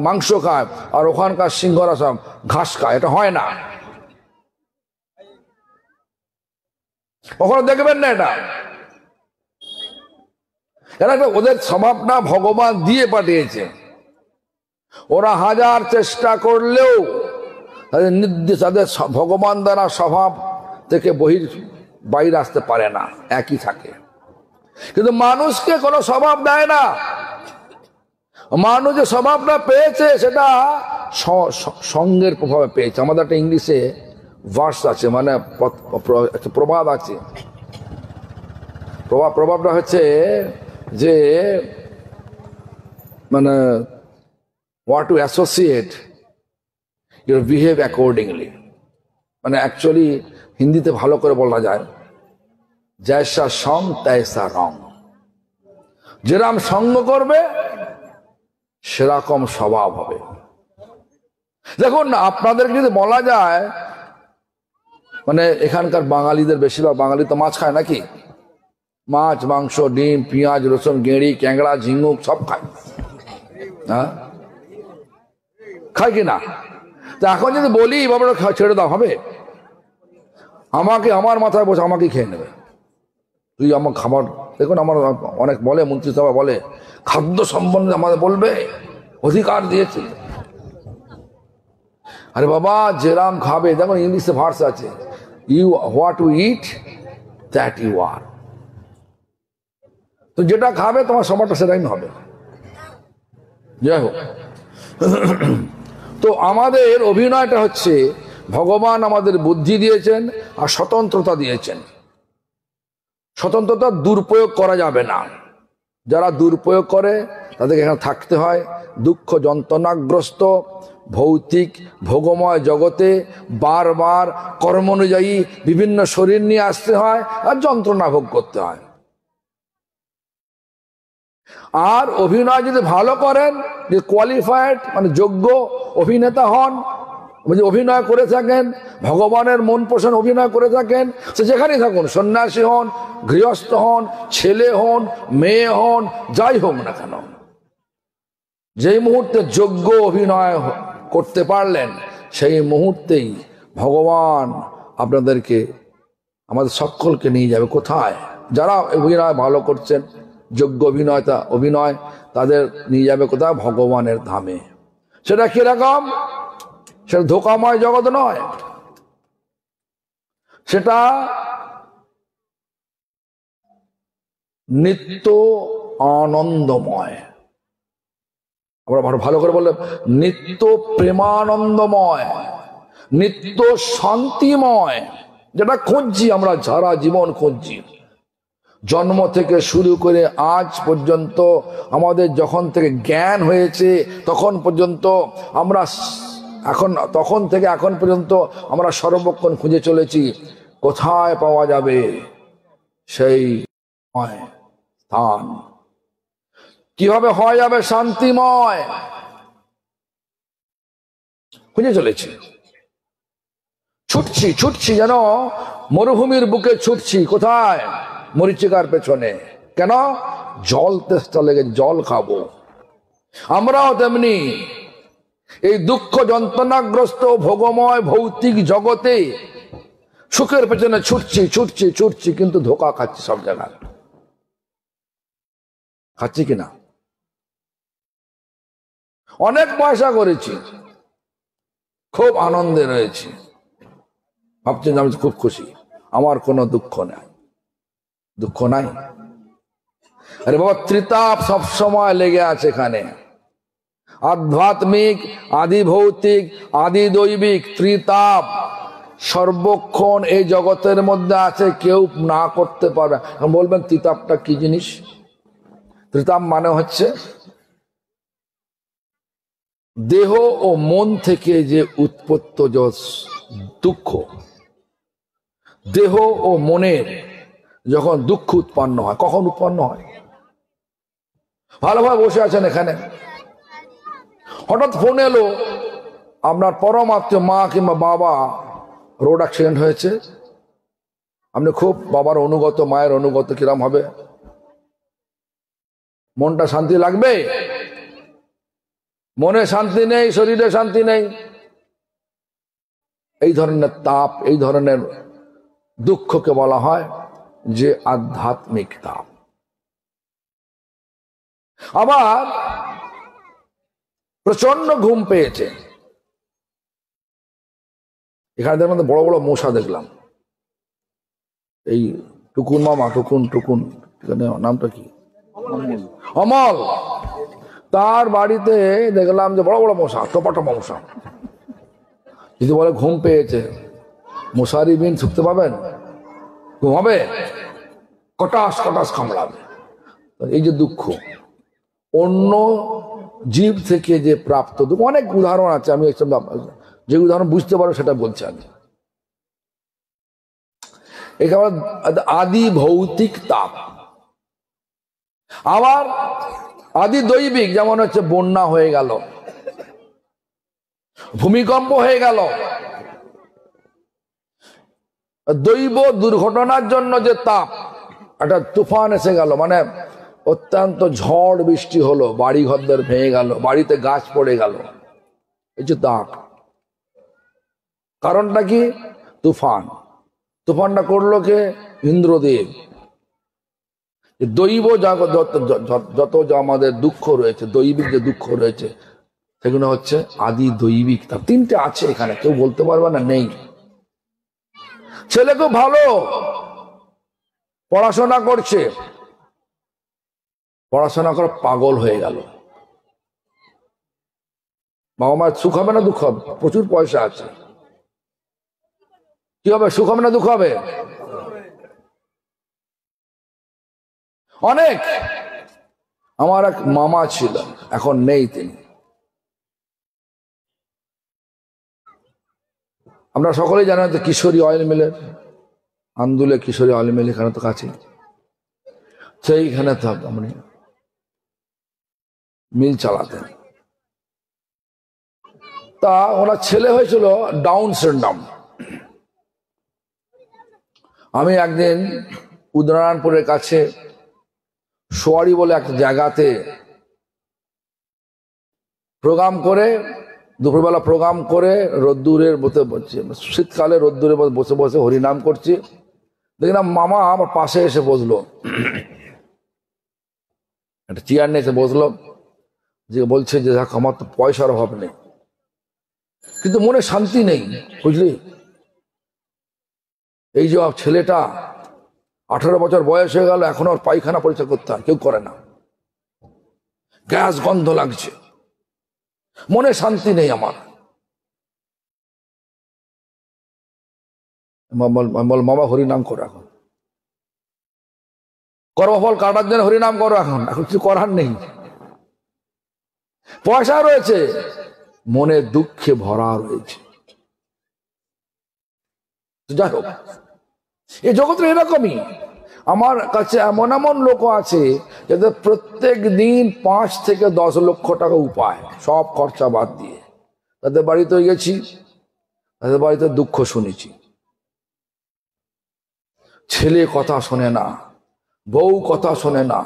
মাংস খায়, আর ওখানকার সিংহরা সব ঘাস খায়। এটা হয় না, কখনো দেখবেন না এটা। ওদের স্বভাবটা ভগবান দিয়ে পাঠিয়েছে। ওরা হাজার চেষ্টা করলেও তাদের তাদের ভগবান দ্বারা স্বভাব থেকে বাইরে আসতে পারে না, একই থাকে। কিন্তু মানুষকে কোনো স্বভাব দেয় না। মানুষ যে স্বভাবটা পেয়েছে সেটা সঙ্গের প্রভাবে পেয়েছে। আমাদের একটা ইংলিশে ভার্স আছে, মানে একটা প্রবাদ আছে। প্রভাবটা হচ্ছে যে মানে what to associate you behave accordingly, মানে অ্যাকচুয়ালি হিন্দিতে ভালো করে বলা যায় জৈসা সঙ্গ তৈসা রং। যেরকম সঙ্গ করবে সেরকম স্বভাব হবে। দেখুন আপনাদেরকে যদি বলা যায়, মানে এখানকার বাঙালিদের, বেশিরভাগ বাঙালি তো মাছ খায় নাকি? মাছ, মাংস, ডিম, পেঁয়াজ, রসুন, গেঁড়ি, ক্যাংড়া, ঝিঙুক সব খায়, হ্যাঁ খায় কিনা? তো এখন যদি বলি বাবা ছেড়ে দাও, হবে? আমাকে আমার মাথায় বসে আমাকে খেয়ে নেবে। তুই আমার খাবার, দেখুন আমার অনেক বলে, মন্ত্রিসভা বলে খাদ্য সম্বন্ধে আমাদের বলবে, অধিকার দিয়েছে। আরে বাবা যেরাম খাবে, দেখুন ইংলিশে ভার্স আছে, you what to eat that you are. তো যেটা খাবে তোমার সবারটা সেটাই হবে। যাই হোক, তো আমাদের অভিনয়টা হচ্ছে ভগবান আমাদের বুদ্ধি দিয়েছেন আর স্বতন্ত্রতা দিয়েছেন। স্বতন্ত্রতা দুরুপয়োগ করা যাবে না। যারা দুরুপয়োগ করে তাদেরকে এখানে থাকতে হয় দুঃখ যন্ত্রণাগ্রস্ত ভৌতিক ভোগময় জগতে। বারবার কর্ম অনুযায়ী বিভিন্ন শরীর নিয়ে আসতে হয় আর যন্ত্রণা ভোগ করতে হয়। আর অভিনয় যদি ভালো করেন, যে কোয়ালিফাইড মানে যোগ্য অভিনেতা হন, যদি অভিনয় করে থাকেন, ভগবানের মন পোষণ অভিনয় করে থাকেন, সে যেখানেই থাকুন, সন্ন্যাসী হন, গৃহস্থ হন, ছেলে হন, মেয়ে হন, যাই হোক না কেন, যেই মুহূর্তে যোগ্য অভিনয় করতে পারলেন সেই মুহূর্তেই ভগবান আপনাদেরকে, আমাদের সকলকে নিয়ে যাবে কোথায়? যারা অভিনয় ভালো করছেন, যোগ্য অভিনয় তাদের নিয়ে যাবে কোথায়? ভগবানের ধামে। সেটা কিরকম? সেটা ধোকাময় জগৎ নয়, সেটা নিত্য আনন্দময়। আমরা ভালো করে বললাম, নিত্য প্রেমানন্দময়, নিত্য শান্তিময়, যেটা খুঁজছি আমরা, সারা জীবন খুঁজছি। জন্ম থেকে শুরু করে আজ পর্যন্ত আমাদের যখন থেকে জ্ঞান হয়েছে তখন পর্যন্ত আমরা, তখন থেকে এখন পর্যন্ত আমরা সর্বক্ষণ খুঁজে চলেছি কোথায় পাওয়া যাবে সেই স্থান, কিভাবে হয়ে যাবে শান্তিময়, খুঁজে চলেছি। ছুটছি যেন মরুভূমির বুকে ছুটছি। কোথায়? মরীচিকার পেছনে। কেন? জল তেষ্টা লেগে, জল খাবো। আমরাও তেমনি এই দুঃখ যন্ত্রণাগ্রস্ত ভোগময় ভৌতিক জগতে সুখের পেছনে ছুটছি, কিন্তু ধোকা খাচ্ছি সব জায়গায়। খাচ্ছি কিনা? অনেক পয়সা করেছি, খুব আনন্দে রয়েছি, ভাবছেন আমি খুব খুশি, আমার কোনো দুঃখ নাই। দুঃখ নাই? আরে বাবা, ত্রিতাপ সবসময় লেগে আছে এখানে। আধ্যাত্মিক, আদি ভৌতিক, আদি দৈবিক ত্রিতাপ সর্বক্ষণ এই জগতের মধ্যে আছে, কেউ না করতে পারবে। বলবেন ত্রিতাপটা কি জিনিস? ত্রিতাপ মানে হচ্ছে দেহ ও মন থেকে যে উৎপত্ত দুঃখ, দেহ ও মনের যখন দুঃখ উৎপন্ন হয়, কখন উৎপন্ন হয়? ভালোভাবে বসে আছেন এখানে, হঠাৎ ফোন এলো আপনার পরম আত্মীয় মা কিংবা বাবা রোড অ্যাক্সিডেন্ট হয়েছে, আপনি খুব বাবার অনুগত, মায়ের অনুগত, কিরম হবে? মনটা শান্তি লাগবে? মনে শান্তি নেই, শরীরে শান্তি নেই। এই ধরনের তাপ, এই ধরনের দুঃখকে বলা হয় যে আধ্যাত্মিক তাপ। আবার প্রচন্ড ঘুম পেয়েছে, এখানে দেখলাম বড় বড় মশা দেখলাম, এই টুকুন মামা, টুকুন নামটা কি, অমল, তার বাড়িতে দেখলাম যে বড় বড় মশা, টপা মশা। যদি বলে ঘুম পেয়েছে, মশারি বিন শুকতে পাবেন? ঘুম হবে? কটাস কামড়াবে। এই যে দুঃখ, অন্য জীব থেকে যে প্রাপ্ত দুঃখ, অনেক উদাহরণ আছে, আমি যে উদাহরণ বুঝতে পারো সেটা বলছি আমি। এখানে আদি ভৌতিক তাপ। আবার আদি দৈবিক, যেমন হচ্ছে বন্যা হয়ে গেল, ভূমিকম্প হয়ে গেল, দৈব দুর্ঘটনার জন্য যে তাপ, একটা তুফান এসে গেল, মানে অত্যন্ত ঝড় বৃষ্টি হলো, বাড়ি ঘরদের ভেঙে গেল, বাড়িতে গাছ পড়ে গেল, এই যে তাপ। কারণটা কি? তুফান। তুফানটা করলো কে? ইন্দ্রদেব। দৈব যত যা আমাদের দুঃখ রয়েছে, দৈবিক যে দুঃখ রয়েছে, সেগুলো হচ্ছে আদি দৈবিক তাপ। তিনটে আছে এখানে, কেউ বলতে পারবে না নেই। ছেলে খুব ভালো, পড়াশোনা করছে, পড়াশোনা করে পাগল হয়ে গেল। বাবা মার সুখ হবে না দুঃখ হবে? প্রচুর পয়সা আছে, কি হবে? সুখ হবে না দুঃখ হবে? অনেক। আমার এক মামা ছিল, এখন নেই তিনি। আমরা সকলেই জানেন যে কিশোরী অয়েল মিলের আন্দুলে, কিশোরী অয়েল মিল এখানে তো কাছে, সেইখানে তো আপনি মিল চালাতেন। তা ওনার ছেলে হয়েছিল ডাউন সিনড্রোম। আমি একদিন উদয়নারায়ণপুরের কাছে সোয়ারি বলে একটা জায়গাতে প্রোগ্রাম করে, দুপুরবেলা প্রোগ্রাম করে রোদ্দুরের বসে, শীতকালে রোদ্দুরে বসে বসে হরিনাম করছি, দেখলাম মামা আমার পাশে এসে বসলো, একটা চেয়ার নিয়ে এসে বসলো, যে বলছে যে দেখ আমার তো পয়সার অভাব নেই, কিন্তু মনে শান্তি নেই, বুঝলি? এই যে ছেলেটা 18 বছর বয়স হয়ে গেল, এখন আর পায়খানা পরিষ্কার করতে হয়, কেউ করে না, গ্যাস গন্ধ লাগছে, মনে শান্তি নেই আমার। মামা হরিনাম করো, এখন কর্মফল কাটার জন্য হরিনাম করো, এখন কিছু করার নেই, পয়সা রয়েছে, মনে দুঃখে ভরা রয়েছে। যাই হোক, এই জগতের এরকমই। আমার কাছে এমন এমন লোক আছে যাদের প্রত্যেক দিন 5 থেকে 10 লক্ষ টাকা উপায়, সব খরচা বাদ দিয়ে। তাদের বাড়িতে গেছি, তাদের বাড়িতে দুঃখ শুনেছি, ছেলে কথা শোনে না, বউ কথা শোনে না,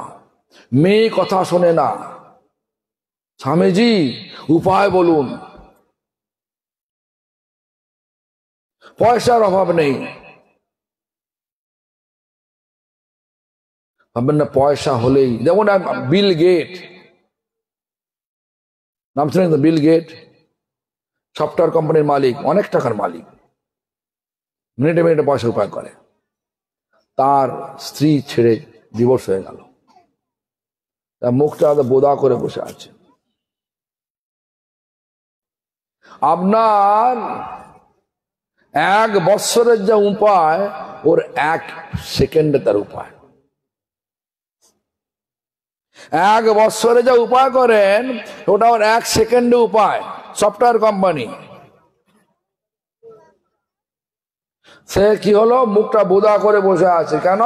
মেয়ে কথা শোনে না। স্বামীজি উপায় বলুন। পয়সার অভাব নেই, ভাববেন না পয়সা হলেই, যেমন বিল গেট, নাম শুনেন তো? বিল গেট সফটওয়্যার কোম্পানির মালিক, অনেক টাকার মালিক, মিনিটে মিনিটে পয়সা উপায় করে। তার স্ত্রী ছেড়ে ডিভোর্স হয়ে গেল, তার মুখটা বোদা করে বসে আছে। আপনার 1 বৎসরের যা উপায়, ওর 1 সেকেন্ডে তার উপায়। 1 বৎসরে যা উপায় করেন, ওটা ওর 1 সেকেন্ডে উপায়। সফটওয়্যার কোম্পানি, সে কি হলো, মুখটা বোদা করে বসে আছে। কেন?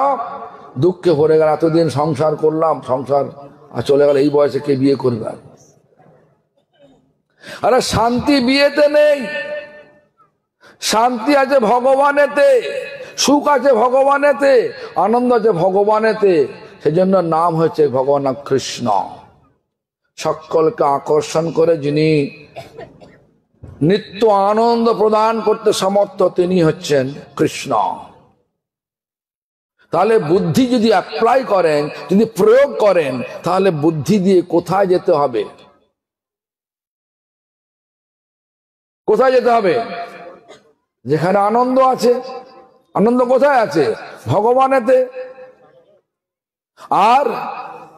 দুঃখে ভরে গেল, এতদিন সংসার করলাম, সংসার আর চলে গেল, এই বয়সে কে বিয়ে করবে? আরে শান্তি বিয়েতে নেই, শান্তি আছে ভগবানেতে, সুখ আছে ভগবানেতে, আনন্দ আছে ভগবানেতে। সেজন্য নাম হচ্ছে ভগবান কৃষ্ণ। সকলকে আকর্ষণ করে যিনি নিত্য আনন্দ প্রদান করতে সমর্থ, তিনি হচ্ছেন কৃষ্ণ। তাহলে বুদ্ধি যদি অ্যাপ্লাই করেন, যদি প্রয়োগ করেন, তাহলে বুদ্ধি দিয়ে কোথায় যেতে হবে? কোথায় যেতে হবে? যেখানে আনন্দ আছে। আনন্দ কোথায় আছে? ভগবানেতে। আর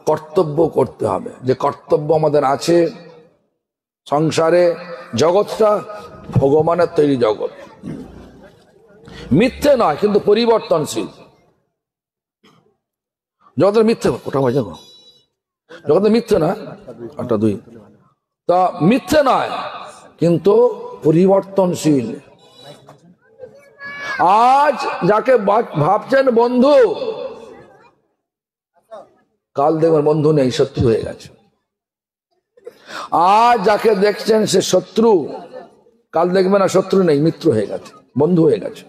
কর্তব্য করতে হবে, যে কর্তব্য আমাদের আছে সংসারে। জগৎটা ভগবানের তৈরি জগৎ, মিথ্যে নয় কিন্তু পরিবর্তনশীল। জগতের মিথ্যে, ওটা হয় যাবো, জগতের মিথ্যে না, 8-2, তা মিথ্যে নয় কিন্তু পরিবর্তনশীল। আজ যাকে ভাবছেন বন্ধু, কাল দেখবেন বন্ধু নেই, শত্রু হয়ে গেছে। আজ যাকে দেখছেন সে শত্রু, কাল দেখবেন না শত্রু নেই, মিত্র হয়ে গেছে, বন্ধু হয়ে গেছে।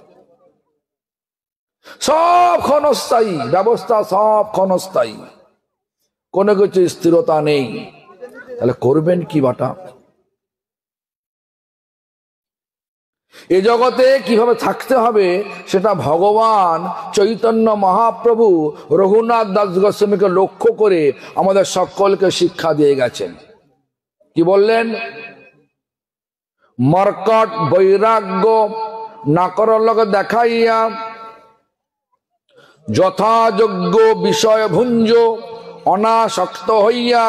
সব ক্ষণস্থায়ী ব্যবস্থা, সব ক্ষণস্থায়ী, কোনো কিছু স্থিরতা নেই। তাহলে করবেন কি বাটা? এ জগতে কিভাবে থাকতে হবে সেটা ভগবান চৈতন্য মহাপ্রভু রঘুনাথ দাস গোস্বামীকে লক্ষ্য করে আমাদের সকলকে শিক্ষা দিয়ে গেছেন। কি বললেন? মর্কট বৈরাগ্য না করলক দেখাইয়া, যথাযোগ্য বিষয় ভুঞ্জ অনাসক্ত হইয়া।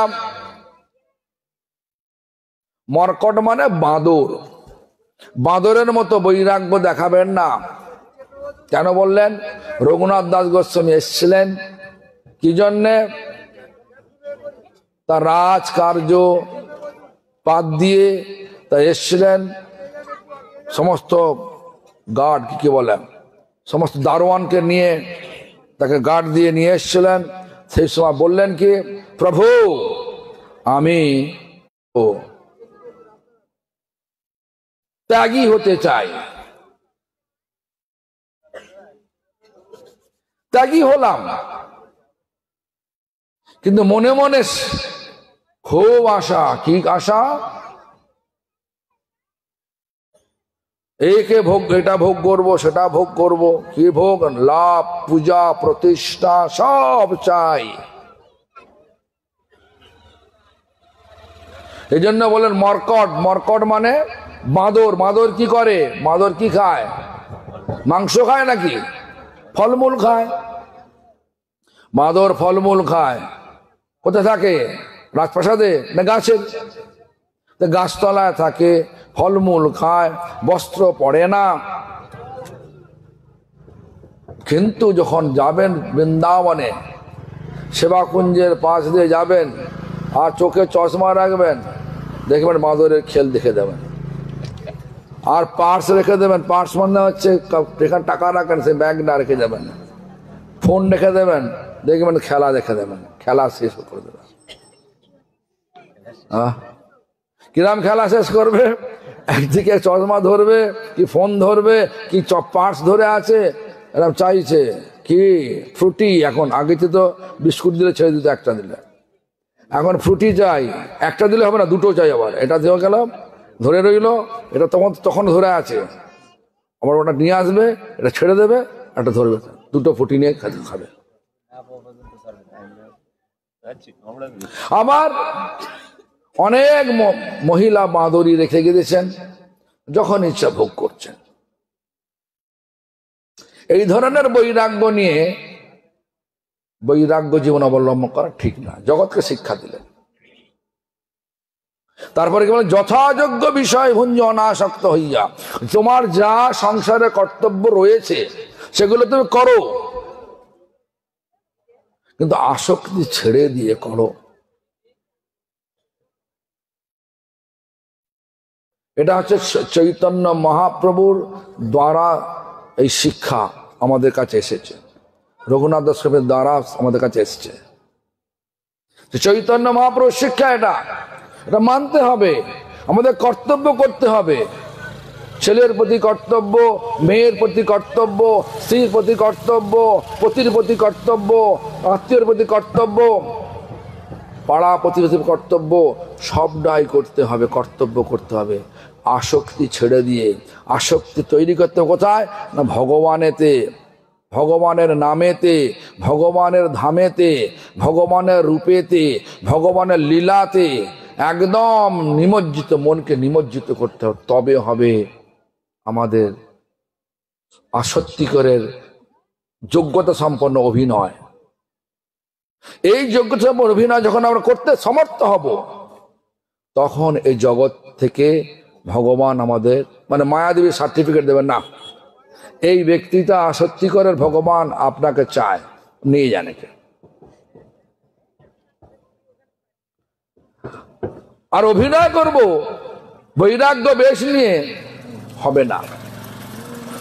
মর্কট মানে বাঁদর, বাঁদরের মতো বৈরাগ্য দেখাবেন না। কেন বললেন? রঘুনাথ দাস গোস্বামী এসেছিলেন কি জন্যে? তার রাজকার্য বাদ দিয়ে তা এসেছিলেন। সমস্ত গার্ড, কি বলেন, সমস্ত দারোয়ানকে নিয়ে তাকে গার্ড দিয়ে নিয়ে এসেছিলেন। সেই সময় বললেন কি, প্রভু আমি ত্যাগী হতে চাই। ত্যাগী হলাম, কিন্তু মনে মনে খুব আশা। কি আশা? একে ভোগ, এটা ভোগ করবো, সেটা ভোগ করবো। কি ভোগ? লাভ, পূজা, প্রতিষ্ঠা সব চাই। এই জন্য বলেন মর্কট। মর্কট মানে বাঁদর। বাঁদর কি করে? বাঁদর কি খায়? মাংস খায় নাকি? ফলমূল খায়। বাঁদর ফলমূল খায়। কোথায় থাকে? রাজপ্রাসাদে না গাছে? গাছতলায় থাকে, ফলমূল খায়, বস্ত্র পরে না। কিন্তু যখন যাবেন বৃন্দাবনে, সেবাকুঞ্জের পাশ দিয়ে যাবেন আর চোখে চশমা রাখবেন, দেখবেন বাঁদরের খেল দেখে দেবেন। আর পার্স রেখে দেবেন। পার্স মানে হচ্ছে যেখানে টাকা রাখেন, সে ব্যাগটা রেখে দেবেন। ফোন রেখে দেবেন, দেখবেন খেলা দেখে দেবেন, খেলা শেষ করে দেবেন। কিরাম খেলা শেষ করবে? একদিকে চশমা ধরবে, কি ফোন ধরবে, কি পার্স ধরে আছে, এরকম চাইছে কি ফ্রুটি। এখন আগে তো বিস্কুট দিলে ছেড়ে দিত, একটা দিলে, এখন ফ্রুটি চাই। একটা দিলে হবে না, দুটো চাই। আবার এটা দেওয়া গেল, ধরে রইল, এটা তখন ধরে আছে, আবার ওটা নিয়ে আসবে, এটা ছেড়ে দেবে, একটা ধরবে, দুটো ফ্রুটি নিয়ে খাবে। আবার অনেক মহিলা বাঁদরি রেখে গিয়েছেন, যখন ইচ্ছা ভোগ করছেন। এই ধরনের বৈরাগ্য নিয়ে বৈরাগ্য জীবন অবলম্বন করা ঠিক না, জগৎকে শিক্ষা দিলেন। তারপরে কি বলে, যথাযোগ্য বিষয় ভুঞ্জ অনাসক্ত হইয়া, তোমার যা সংসারে কর্তব্য রয়েছে সেগুলো তুমি করো, কিন্তু আসক্তি ছেড়ে দিয়ে করো। এটা হচ্ছে চৈতন্য মহাপ্রভুর দ্বারা এই শিক্ষা আমাদের কাছে এসেছে, রঘুনাথ দাসের দ্বারা আমাদের কাছে এসেছে। চৈতন্য মহাপ্রভুর শিক্ষা এটা মানতে হবে, আমাদের কর্তব্য করতে হবে। ছেলের প্রতি কর্তব্য, মেয়ের প্রতি কর্তব্য, স্ত্রীর প্রতি কর্তব্য, পতির প্রতি কর্তব্য, আত্মীয়ের প্রতি কর্তব্য, পাড়া প্রতিবেশীর কর্তব্য, সবটাই করতে হবে, কর্তব্য করতে হবে। আসক্তি ছেড়ে দিয়ে, আসক্তি তৈরি করতে কোথায় না, ভগবানেতে, ভগবানের নামেতে, ভগবানের ধামেতে, ভগবানের রূপেতে, ভগবানের লীলাতে একদম নিমজ্জিত, মনকে নিমজ্জিত করতে হবে, তবে হবে আমাদের আসক্তিকরের যোগ্যতা সম্পন্ন অভিনয়। এই যোগ্যতা সম্পন্ন অভিনয় যখন আমরা করতে সমর্থ হব, তখন এই জগৎ থেকে ভগবান আমাদের মানে মায়াদেবী সার্টিফিকেট দেবেন, না এই ব্যক্তিটা সত্যিকারের ভগবান আপনাকে চায়, নিয়ে যান একে। আর অভিনয় করব বৈরাগ্য বেশ নিয়ে, হবে না।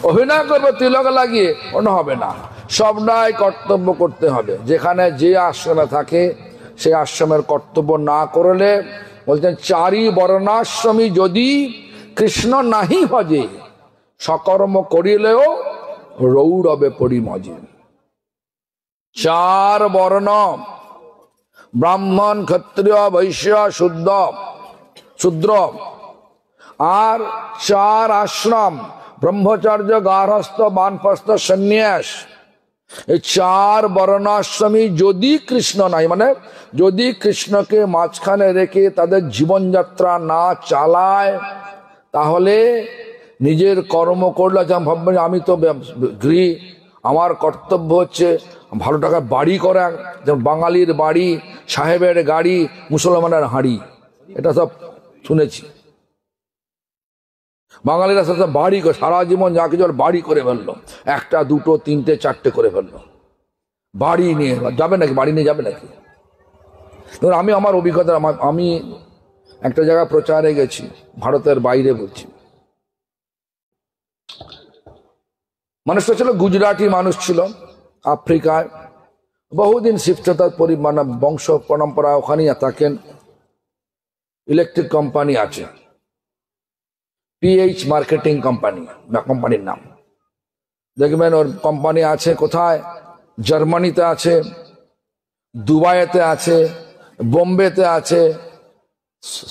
অভিনয় করবো তিলক লাগিয়ে, অন্য হবে না। সবটাই কর্তব্য করতে হবে। যেখানে যে আশ্রমে থাকে সেই আশ্রমের কর্তব্য না করলে, বলছেন চারি বর্ণাশ্রমী যদি কৃষ্ণ নাহি ভজে, সকর্ম করিলেও রৌরবে পরিমজে। চার বর্ণ, ব্রাহ্মণ, ক্ষত্রিয়, বৈশ্য, শূদ্র, আর চার আশ্রম, ব্রহ্মচর্য, গার্হস্থ, বানপ্রস্থ, সন্ন্যাস। এই চার বর্ণাশ্রমী যদি কৃষ্ণ নাই, মানে যদি কৃষ্ণকে মাঝখানে রেখে তাদের জীবনযাত্রা না চালায়, তাহলে নিজের কর্ম করলে যেমন ভাববেন আমি তো গৃহী, আমার কর্তব্য হচ্ছে ভালো টাকার বাড়ি করা, যেমন বাঙালির বাড়ি, সাহেবের গাড়ি, মুসলমানের হাঁড়ি, এটা সব শুনেছি। বাঙালিরা সাথে বাড়ি করে সারা জীবন যা কিছু বাড়ি করে ফেললো, একটা, দুটো, তিনটে, চারটে করে ফেললো। বাড়ি নিয়ে যাবে নাকি? বাড়ি নিয়ে যাবে নাকি? ধরুন আমি আমার অভিজ্ঞতা, আমি একটা জায়গায় প্রচারে গেছি, ভারতের বাইরে বলছি। মানুষটা ছিল গুজরাটি মানুষ, ছিল আফ্রিকায়, বহুদিন শিফটতার মানে বংশ পরম্পরা ওখানেই থাকেন। ইলেকট্রিক কোম্পানি আছে, PH মার্কেটিং কোম্পানি, কোম্পানির নাম দেখবেন। ওর কোম্পানি আছে কোথায়? জার্মানিতে আছে, দুবাইতে আছে, বোম্বেতে আছে,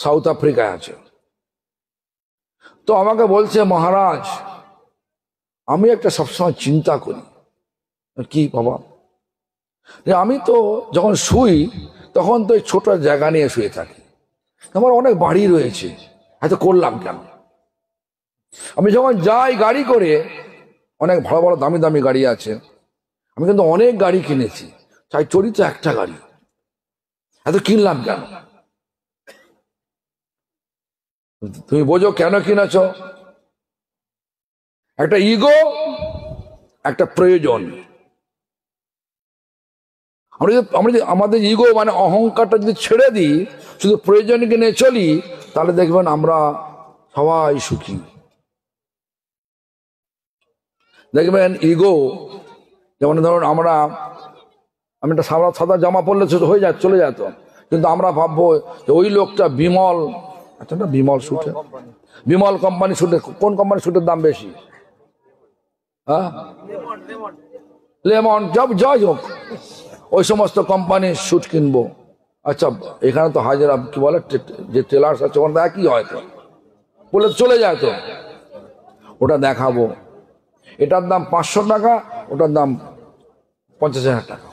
সাউথ আফ্রিকায় আছে। তো আমাকে বলছে, মহারাজ আমি একটা সবসময় চিন্তা করি। কি বাবা? যে আমি তো যখন শুই তখন তো এই ছোট জায়গা নিয়ে শুয়ে থাকি, আমার অনেক বাড়ি রয়েছে, এত করলাম কেন? আমি যখন যাই গাড়ি করে, অনেক বড় বড় দামি দামি গাড়ি আছে, আমি কিন্তু অনেক গাড়ি কিনেছি, চাই চড়ি তো একটা গাড়ি, এত কিনলাম কেন? তুমি বোঝো কেন কিনেছ? একটা ইগো, একটা প্রয়োজন। আমরা যদি আমাদের ইগো মানে অহংকারটা যদি ছেড়ে দিই, শুধু প্রয়োজনকে নিয়ে চলি, তাহলে দেখবেন আমরা সবাই সুখী। দেখবেন ইগো, যেমন ধরুন আমি একটা সাদা জামা পরলে হয়ে যায়, চলে যেত, কিন্তু আমরা ভাববো যে ওই লোকটা বিমল, আচ্ছা না বিমল শুটে, বিমল কোম্পানি শুটে, কোন কোম্পানি শুটের দাম বেশি? হ্যাঁ, লেমন, যাই হোক, ওই সমস্ত কোম্পানির শুট কিনবো। আচ্ছা এখানে তো হাজারা কি বলে, যে টেলার্স আছে ওখানে একই হয়তো, বলে চলে যায়, তো ওটা দেখাবো, এটার দাম 500 টাকা, ওটার দাম 50,000 টাকা।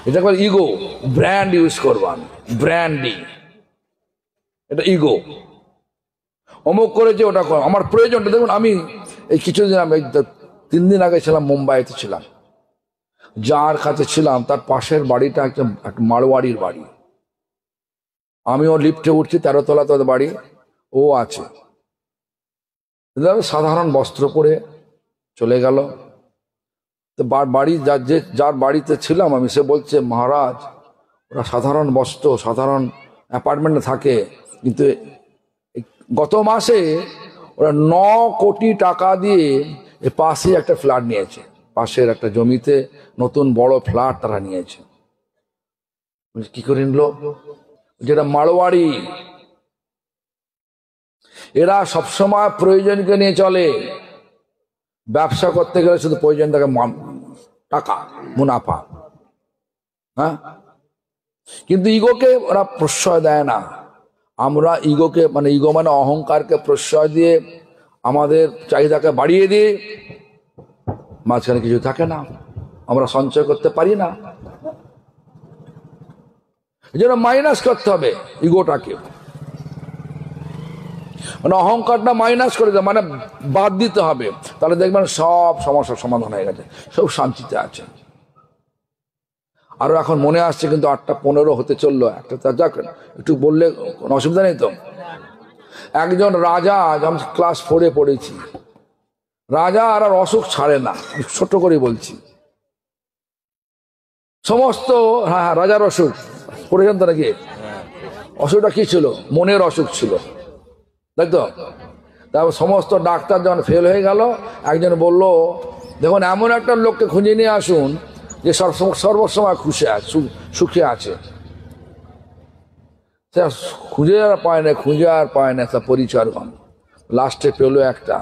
এটা বলে ইগো, ব্র্যান্ড ইউজ করবান, ব্র্যান্ডিং, এটা ইগো। অমুক করেছে ওটা কর, আমার প্রয়োজনটা দেখুন। আমি এই কিছুদিন, আমি 3 দিন আগে ছিলাম মুম্বাইতে ছিলাম, যার কাছে ছিলাম তার পাশের বাড়িটা একটা মারোয়াড়ির বাড়ি। আমিও লিফটে উঠছি, 13 তলা তাদের বাড়ি, ও আছে সাধারণ বস্ত্র পরে চলে গেল। তো বাড়ি যার বাড়িতে ছিলাম আমি, সে বলছে মহারাজ ওরা সাধারণ বস্ত্র, সাধারণ অ্যাপার্টমেন্টে থাকে, কিন্তু গত মাসে ওরা 9 কোটি টাকা দিয়ে পাশে একটা ফ্ল্যাট নিয়েছে, পাশের একটা জমিতে নতুন বড় ফ্ল্যাট তারা নিয়েছে। কি করে নিল? যেটা মারোয়াড়ি, এরা সবসময় প্রয়োজনকে নিয়ে চলে। ব্যবসা করতে গেলে শুধু প্রয়োজন থাকে টাকা, মুনাফা, হ্যাঁ, কিন্তু ইগোকে ওরা প্রশ্রয় দেয় না। আমরা ইগোকে মানে ইগো মানে অহংকারকে প্রশ্রয় দিয়ে আমাদের চাহিদাকে বাড়িয়ে দিয়ে মাঝখানে কিছু থাকে না, আমরা সঞ্চয় করতে পারি না। এই জন্য মাইনাস করতে হবে ইগোটাকে, মানে অহংকারটা মাইনাস করে দেয়, মানে বাদ দিতে হবে। তাহলে দেখবেন সব সমস্যার সমাধান হয়ে গেছে, সব শান্তিতে আছে। আরো এখন মনে আসছে, কিন্তু 8:15 হতে চললো, একটা যাক একটু বললে কোনো অসুবিধা নেই তো। একজন রাজা, আমি ক্লাস 4-এ পড়েছি, রাজা আর অসুখ ছাড়ে না, ছোট করে বলছি সমস্ত। হ্যাঁ, রাজার অসুখ পড়েছেন তো নাকি? অসুখটা কি ছিল? মনের অসুখ ছিল, তাই তো? তারপর সমস্ত ডাক্তার যখন ফেল হয়ে গেল, একজন বলল দেখুন এমন একটা লোককে খুঁজে নিয়ে আসুন যে সর্বসময় খুশি আছে, সুখে আছে। খুঁজে আর পায় না, তা পরিচয়গণ লাস্টে পেল একটা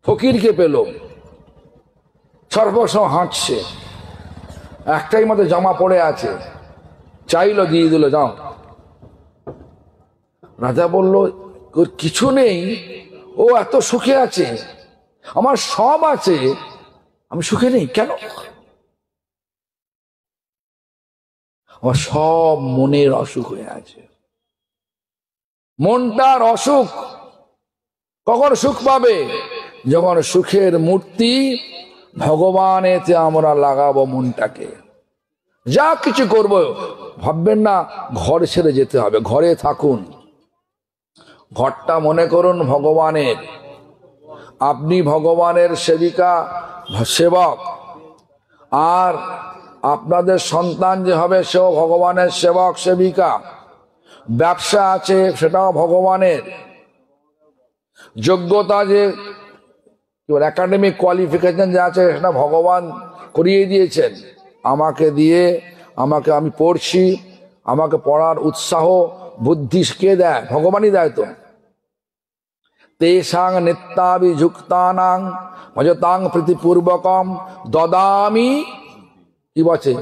ফকিরকে পেল, সর্বসময় হাঁটছে, একটাই মতো জামা পড়ে আছে, চাইলো দিয়ে দিল, যাও। রাজা বলল ওর কিছু নেই, ও এত সুখে আছে, আমার সব আছে, আমি সুখে নেই কেন? আমার সব মনের অসুখ হয়ে আছে। মনটার অসুখ কখন সুখ পাবে? যখন সুখের মূর্তি ভগবানেতে আমরা লাগাবো মনটাকে। যা কিছু করব ভাববেন না ঘর ছেড়ে যেতে হবে, ঘরে থাকুন। ঘরটা মনে করুন ভগবানের, আপনি ভগবানের সেবিকা সেবক, আর আপনাদের সন্তান যে হবে সেও ভগবানের সেবক সেবিকা। ব্যবসা আছে সেটাও ভগবানের। যোগ্যতা যে একাডেমিক কোয়ালিফিকেশন যে আছে সেটা ভগবান করিয়ে দিয়েছেন আমাকে দিয়ে। আমি পড়ছি, আমাকে পড়ার উৎসাহ বুদ্ধি কে দেয়? ভগবানই দেয় তো। তেষাং নিত্যাভিযুক্তানাং ভজতাং প্রীতিপূর্বকম দদামি, কি বলছে?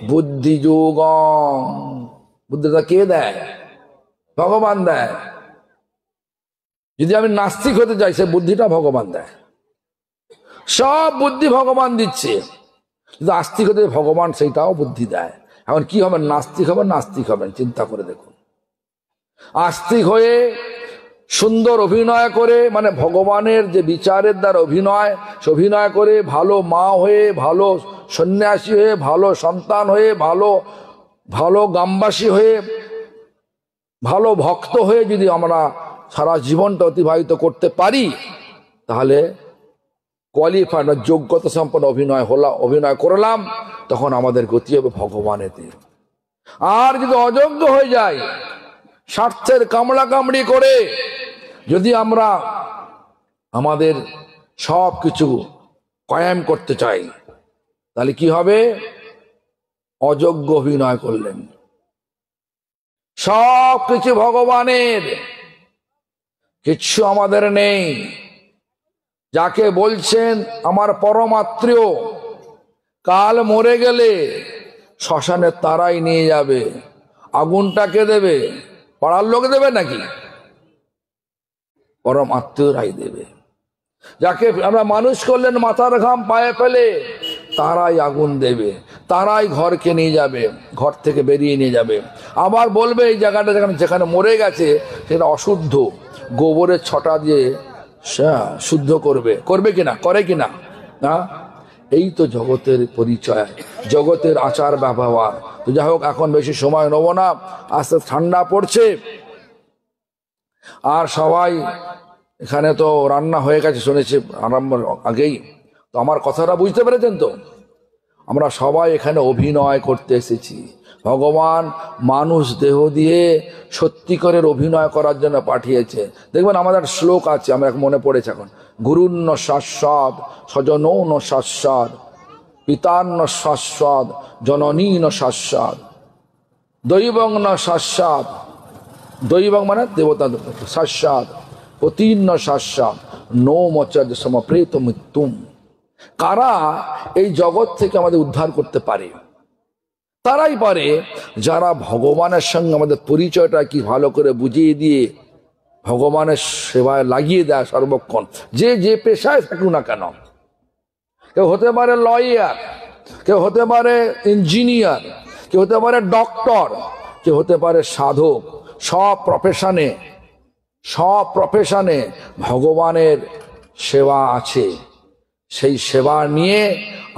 বুদ্ধি যোগম। বুদ্ধিটা কে দেয়? ভগবান দেয়। যদি আমি নাস্তিক হতে চাই, সে বুদ্ধিটা ভগবান দেয়। সব বুদ্ধি ভগবান দিচ্ছে। যদি আস্তিক হতে ভগবান সেইটাও বুদ্ধি দেয়। এখন কি হবেন? নাস্তিক হবেন, নাস্তিক হবেন, চিন্তা করে দেখুন। আস্তিক হয়ে সুন্দর অভিনয় করে, মানে ভগবানের যে বিচারের দ্বারা অভিনয় করে, ভালো মা হয়ে, ভালো সন্ন্যাসী হয়ে, ভালো সন্তান হয়ে, ভালো গ্রামবাসী হয়ে, ভালো ভক্ত হয়ে যদি আমরা সারা জীবনটা অতিবাহিত করতে পারি, তাহলে কোয়ালিফাইড, যোগ্যতা সম্পন্ন অভিনয় করলাম, তখন আমাদের গতি হবে ভগবানেতে। আর যদি অযোগ্য হয়ে যায়, স্বার্থের কামড়ি করে যদি আমরা আমাদের সব কিছু কায়েম করতে চাই, তাহলে কি হবে? অযোগ্য অভিনয় করলেন। সব কিছু ভগবানের, কিচ্ছু আমাদের নেই। যাকে বলছেন আমার পরমাত্মীয়, কাল মরে গেলে শ্মশানে তারাই নিয়ে যাবে। আগুনটাকে দেবে? পাড়ার লোক দেবে নাকি? পরম আত্মীয়রাই দেবে। যাকে আমরা মানুষ করলেন মাথার ঘাম পায়ে ফেলে, তারাই আগুন দেবে। তারাই ঘরকে নিয়ে যাবে, ঘর থেকে বেরিয়ে নিয়ে যাবে। আবার বলবে এই জায়গাটা যেখানে মরে গেছে সেটা অশুদ্ধ, গোবরের ছটা দিয়ে শুদ্ধ করবে কিনা, করে কিনা না? এই তো জগতের পরিচয়, জগতের আচার ব্যবহার। তো যাই হোক, এখন বেশি সময় নেব না, আস্তে ঠান্ডা পড়ছে। আর সবাই এখানে তো রান্না হয়ে গেছে শুনেছি আরম্ভের আগেই। তো আমার কথাটা বুঝতে পেরেছেন তো? আমরা সবাই এখানে অভিনয় করতে এসেছি। ভগবান মানুষ দেহ দিয়ে সত্যিকারের অভিনয় করার জন্য পাঠিয়েছে। দেখবেন আমাদের শ্লোক আছে, আমার মনে পড়েছে এখন, গুরুন্ন শাশ্বত স্বজনৌন শাশ্বত পিতান্ন শাশ্বত জননীন শাশ্বত দৈবং ন শাশ্বত, দৈবং মানে দেবতা, শাশ্বত পতিন্ন শাশ্বত নো মচর্য সমপ্রেত মৃত্যুম। কারা এই জগৎ থেকে আমাদের উদ্ধার করতে পারে? তারাই পারে যারা ভগবানের সঙ্গে আমাদের পরিচয়টা কি ভালো করে বুঝিয়ে দিয়ে ভগবানের সেবায় লাগিয়ে দেয় সর্বক্ষণ। যে যে পেশায় থাকুক না কেন, কেউ হতে পারে লয়ার, কেউ হতে পারে ইঞ্জিনিয়ার, কেউ হতে পারে ডক্টর, কেউ হতে পারে সাধক। সব প্রফেশনে ভগবানের সেবা আছে। সেই সেবা নিয়ে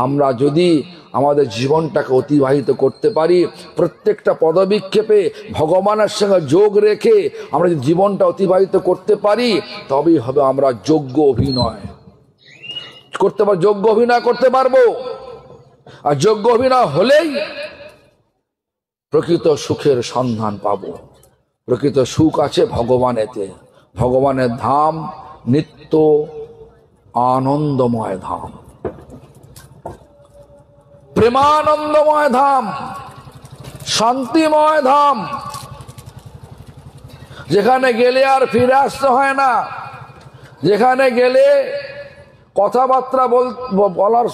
আমরা যদি আমাদের জীবনটাকে অতিবাহিত করতে পারি, প্রত্যেকটা পদবিক্ষেপে ভগবানের সঙ্গে যোগ রেখে আমরা যদি জীবনটা অতিবাহিত করতে পারি, তবেই হবে আমরা যোগ্য অভিনয় করতে পারবো, যোগ্য অভিনয় করতে পারবো। আর যোগ্য অভিনয় হলেই প্রকৃত সুখের সন্ধান পাবো। প্রকৃত সুখ আছে ভগবানেতে। ভগবানের ধাম নিত্য আনন্দময় ধাম, প্রেমানন্দময় ধাম, শান্তিময় ধাম, যেখানে গেলে আর ফিরে আসতে হয় না, যেখানে গেলে কথাবার্তা বলার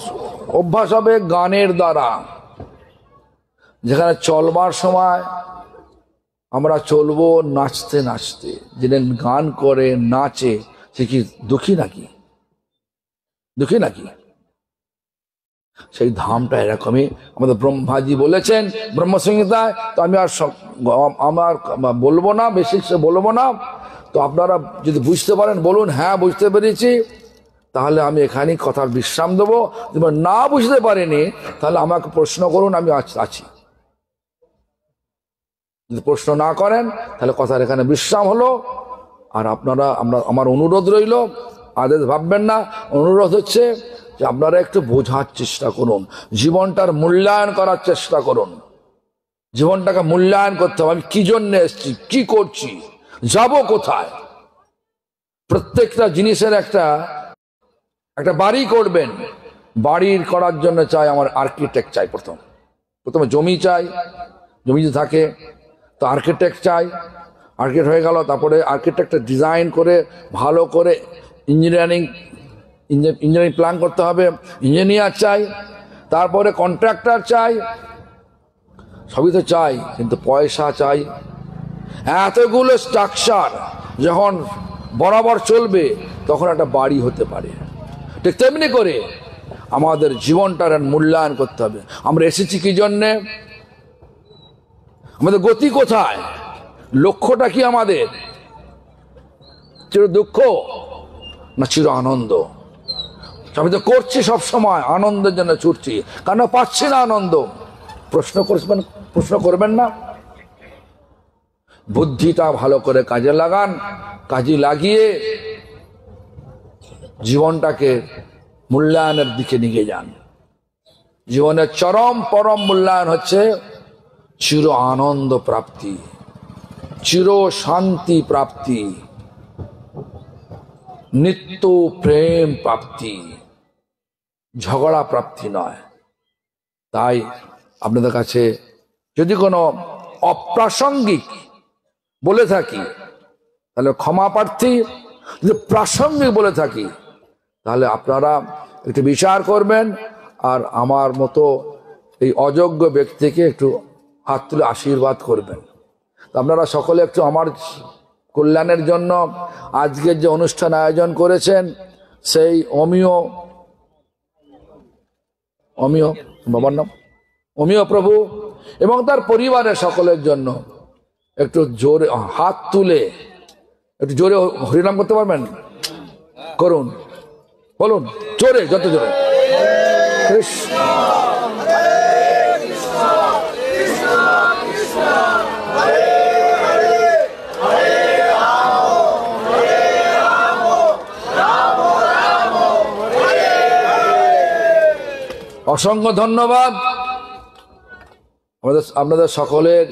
অভ্যাস হবে গানের দ্বারা, যেখানে চলবার সময় আমরা চলবো নাচতে নাচতে। যিনি গান করে নাচে সে কি দুঃখী নাকি? দুঃখী নাকি? সেই ধামটা এরকমই আমাদের ব্রহ্মাজি বলেছেন ব্রহ্মসংহিতায়। তো আমি আর আমার বলবো না, বেশি বলবো না। তো আপনারা যদি বুঝতে পারেন বলুন হ্যাঁ বুঝতে পেরেছি, তাহলে আমি এখানেই কথার বিশ্রাম দেবো। যদি না বুঝতে পারিনি তাহলে আমাকে প্রশ্ন করুন, আমি আছি। যদি প্রশ্ন না করেন তাহলে কথার এখানে বিশ্রাম হলো। আর আপনারা আমার অনুরোধ রইল, আদেশ ভাববেন না, অনুরোধ হচ্ছে যে আপনারা একটু বোঝার চেষ্টা করুন, জীবনটার মূল্যায়ন করার চেষ্টা করুন। জীবনটাকে মূল্যায়ন করতে হবে, আমি কি জন্য এসেছি, কি করছি, যাব কোথায়। প্রত্যেকটা জিনিসের একটা বাড়ি করবেন, বাড়ির করার জন্য চাই আমার আর্কিটেক্ট চাই। প্রথমে জমি চাই, জমি যদি থাকে তো আর্কিটেক্ট চাই, আর্কিটেক্ট হয়ে গেল, তারপরে আর্কিটেক্টটা ডিজাইন করে ভালো করে ইঞ্জিনিয়ারিং প্ল্যান করতে হবে, ইঞ্জিনিয়ার চাই, তারপরে কন্ট্রাক্টর চাই। সবই তো চাই, কিন্তু পয়সা চাই। এতগুলো স্ট্রাকচার যখন বরাবর চলবে তখন একটা বাড়ি হতে পারে। ঠিক তেমনি করে আমাদের জীবনটার মূল্যায়ন করতে হবে। আমরা এসেছি কি জন্যে, আমাদের গতি কোথায়, লক্ষ্যটা কি আমাদের? চির দুঃখ না চির আনন্দ? আমি তো করছি সব সময় আনন্দের জন্য ছুটছি, কেন পাচ্ছি না আনন্দ? প্রশ্ন করবেন না। বুদ্ধিটা ভালো করে কাজে লাগান, কাজে লাগিয়ে জীবনটাকে মূল্যায়নের দিকে নিয়ে যান। জীবনের চরম পরম মূল্যায়ন হচ্ছে চির আনন্দ প্রাপ্তি, চির শান্তি প্রাপ্তি, নিত্য প্রেম প্রাপ্তি, ঝগড়া প্রাপ্তি নয়। তাই আপনাদের কাছে যদি কোনো অপ্রাসঙ্গিক বলে থাকি তাহলে ক্ষমা প্রার্থী, যদি প্রাসঙ্গিক বলে থাকি তাহলে আপনারা একটু বিচার করবেন। আর আমার মতো এই অযোগ্য ব্যক্তিকে একটু হাত তুলে আশীর্বাদ করবেন। আপনারা সকলে একটু আমার কল্যাণের জন্য আজকের যে অনুষ্ঠান আয়োজন করেছেন, সেই অমিয় বাবার নাম অমিয় প্রভু এবং তার পরিবারের সকলের জন্য একটু জোরে হাত তুলে একটু জোরে হরিনাম করতে পারবেন? করুন, বলুন জোরে, যত জোরে। কৃষ্ণ অসংখ্য ধন্যবাদ। আপনাদের সকলের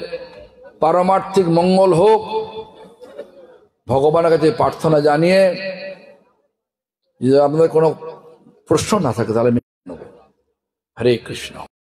পারমার্থিক মঙ্গল হোক ভগবানের কাছে প্রার্থনা জানিয়ে, যদি আপনাদের কোনো প্রশ্ন না থাকে তাহলে হরে কৃষ্ণ।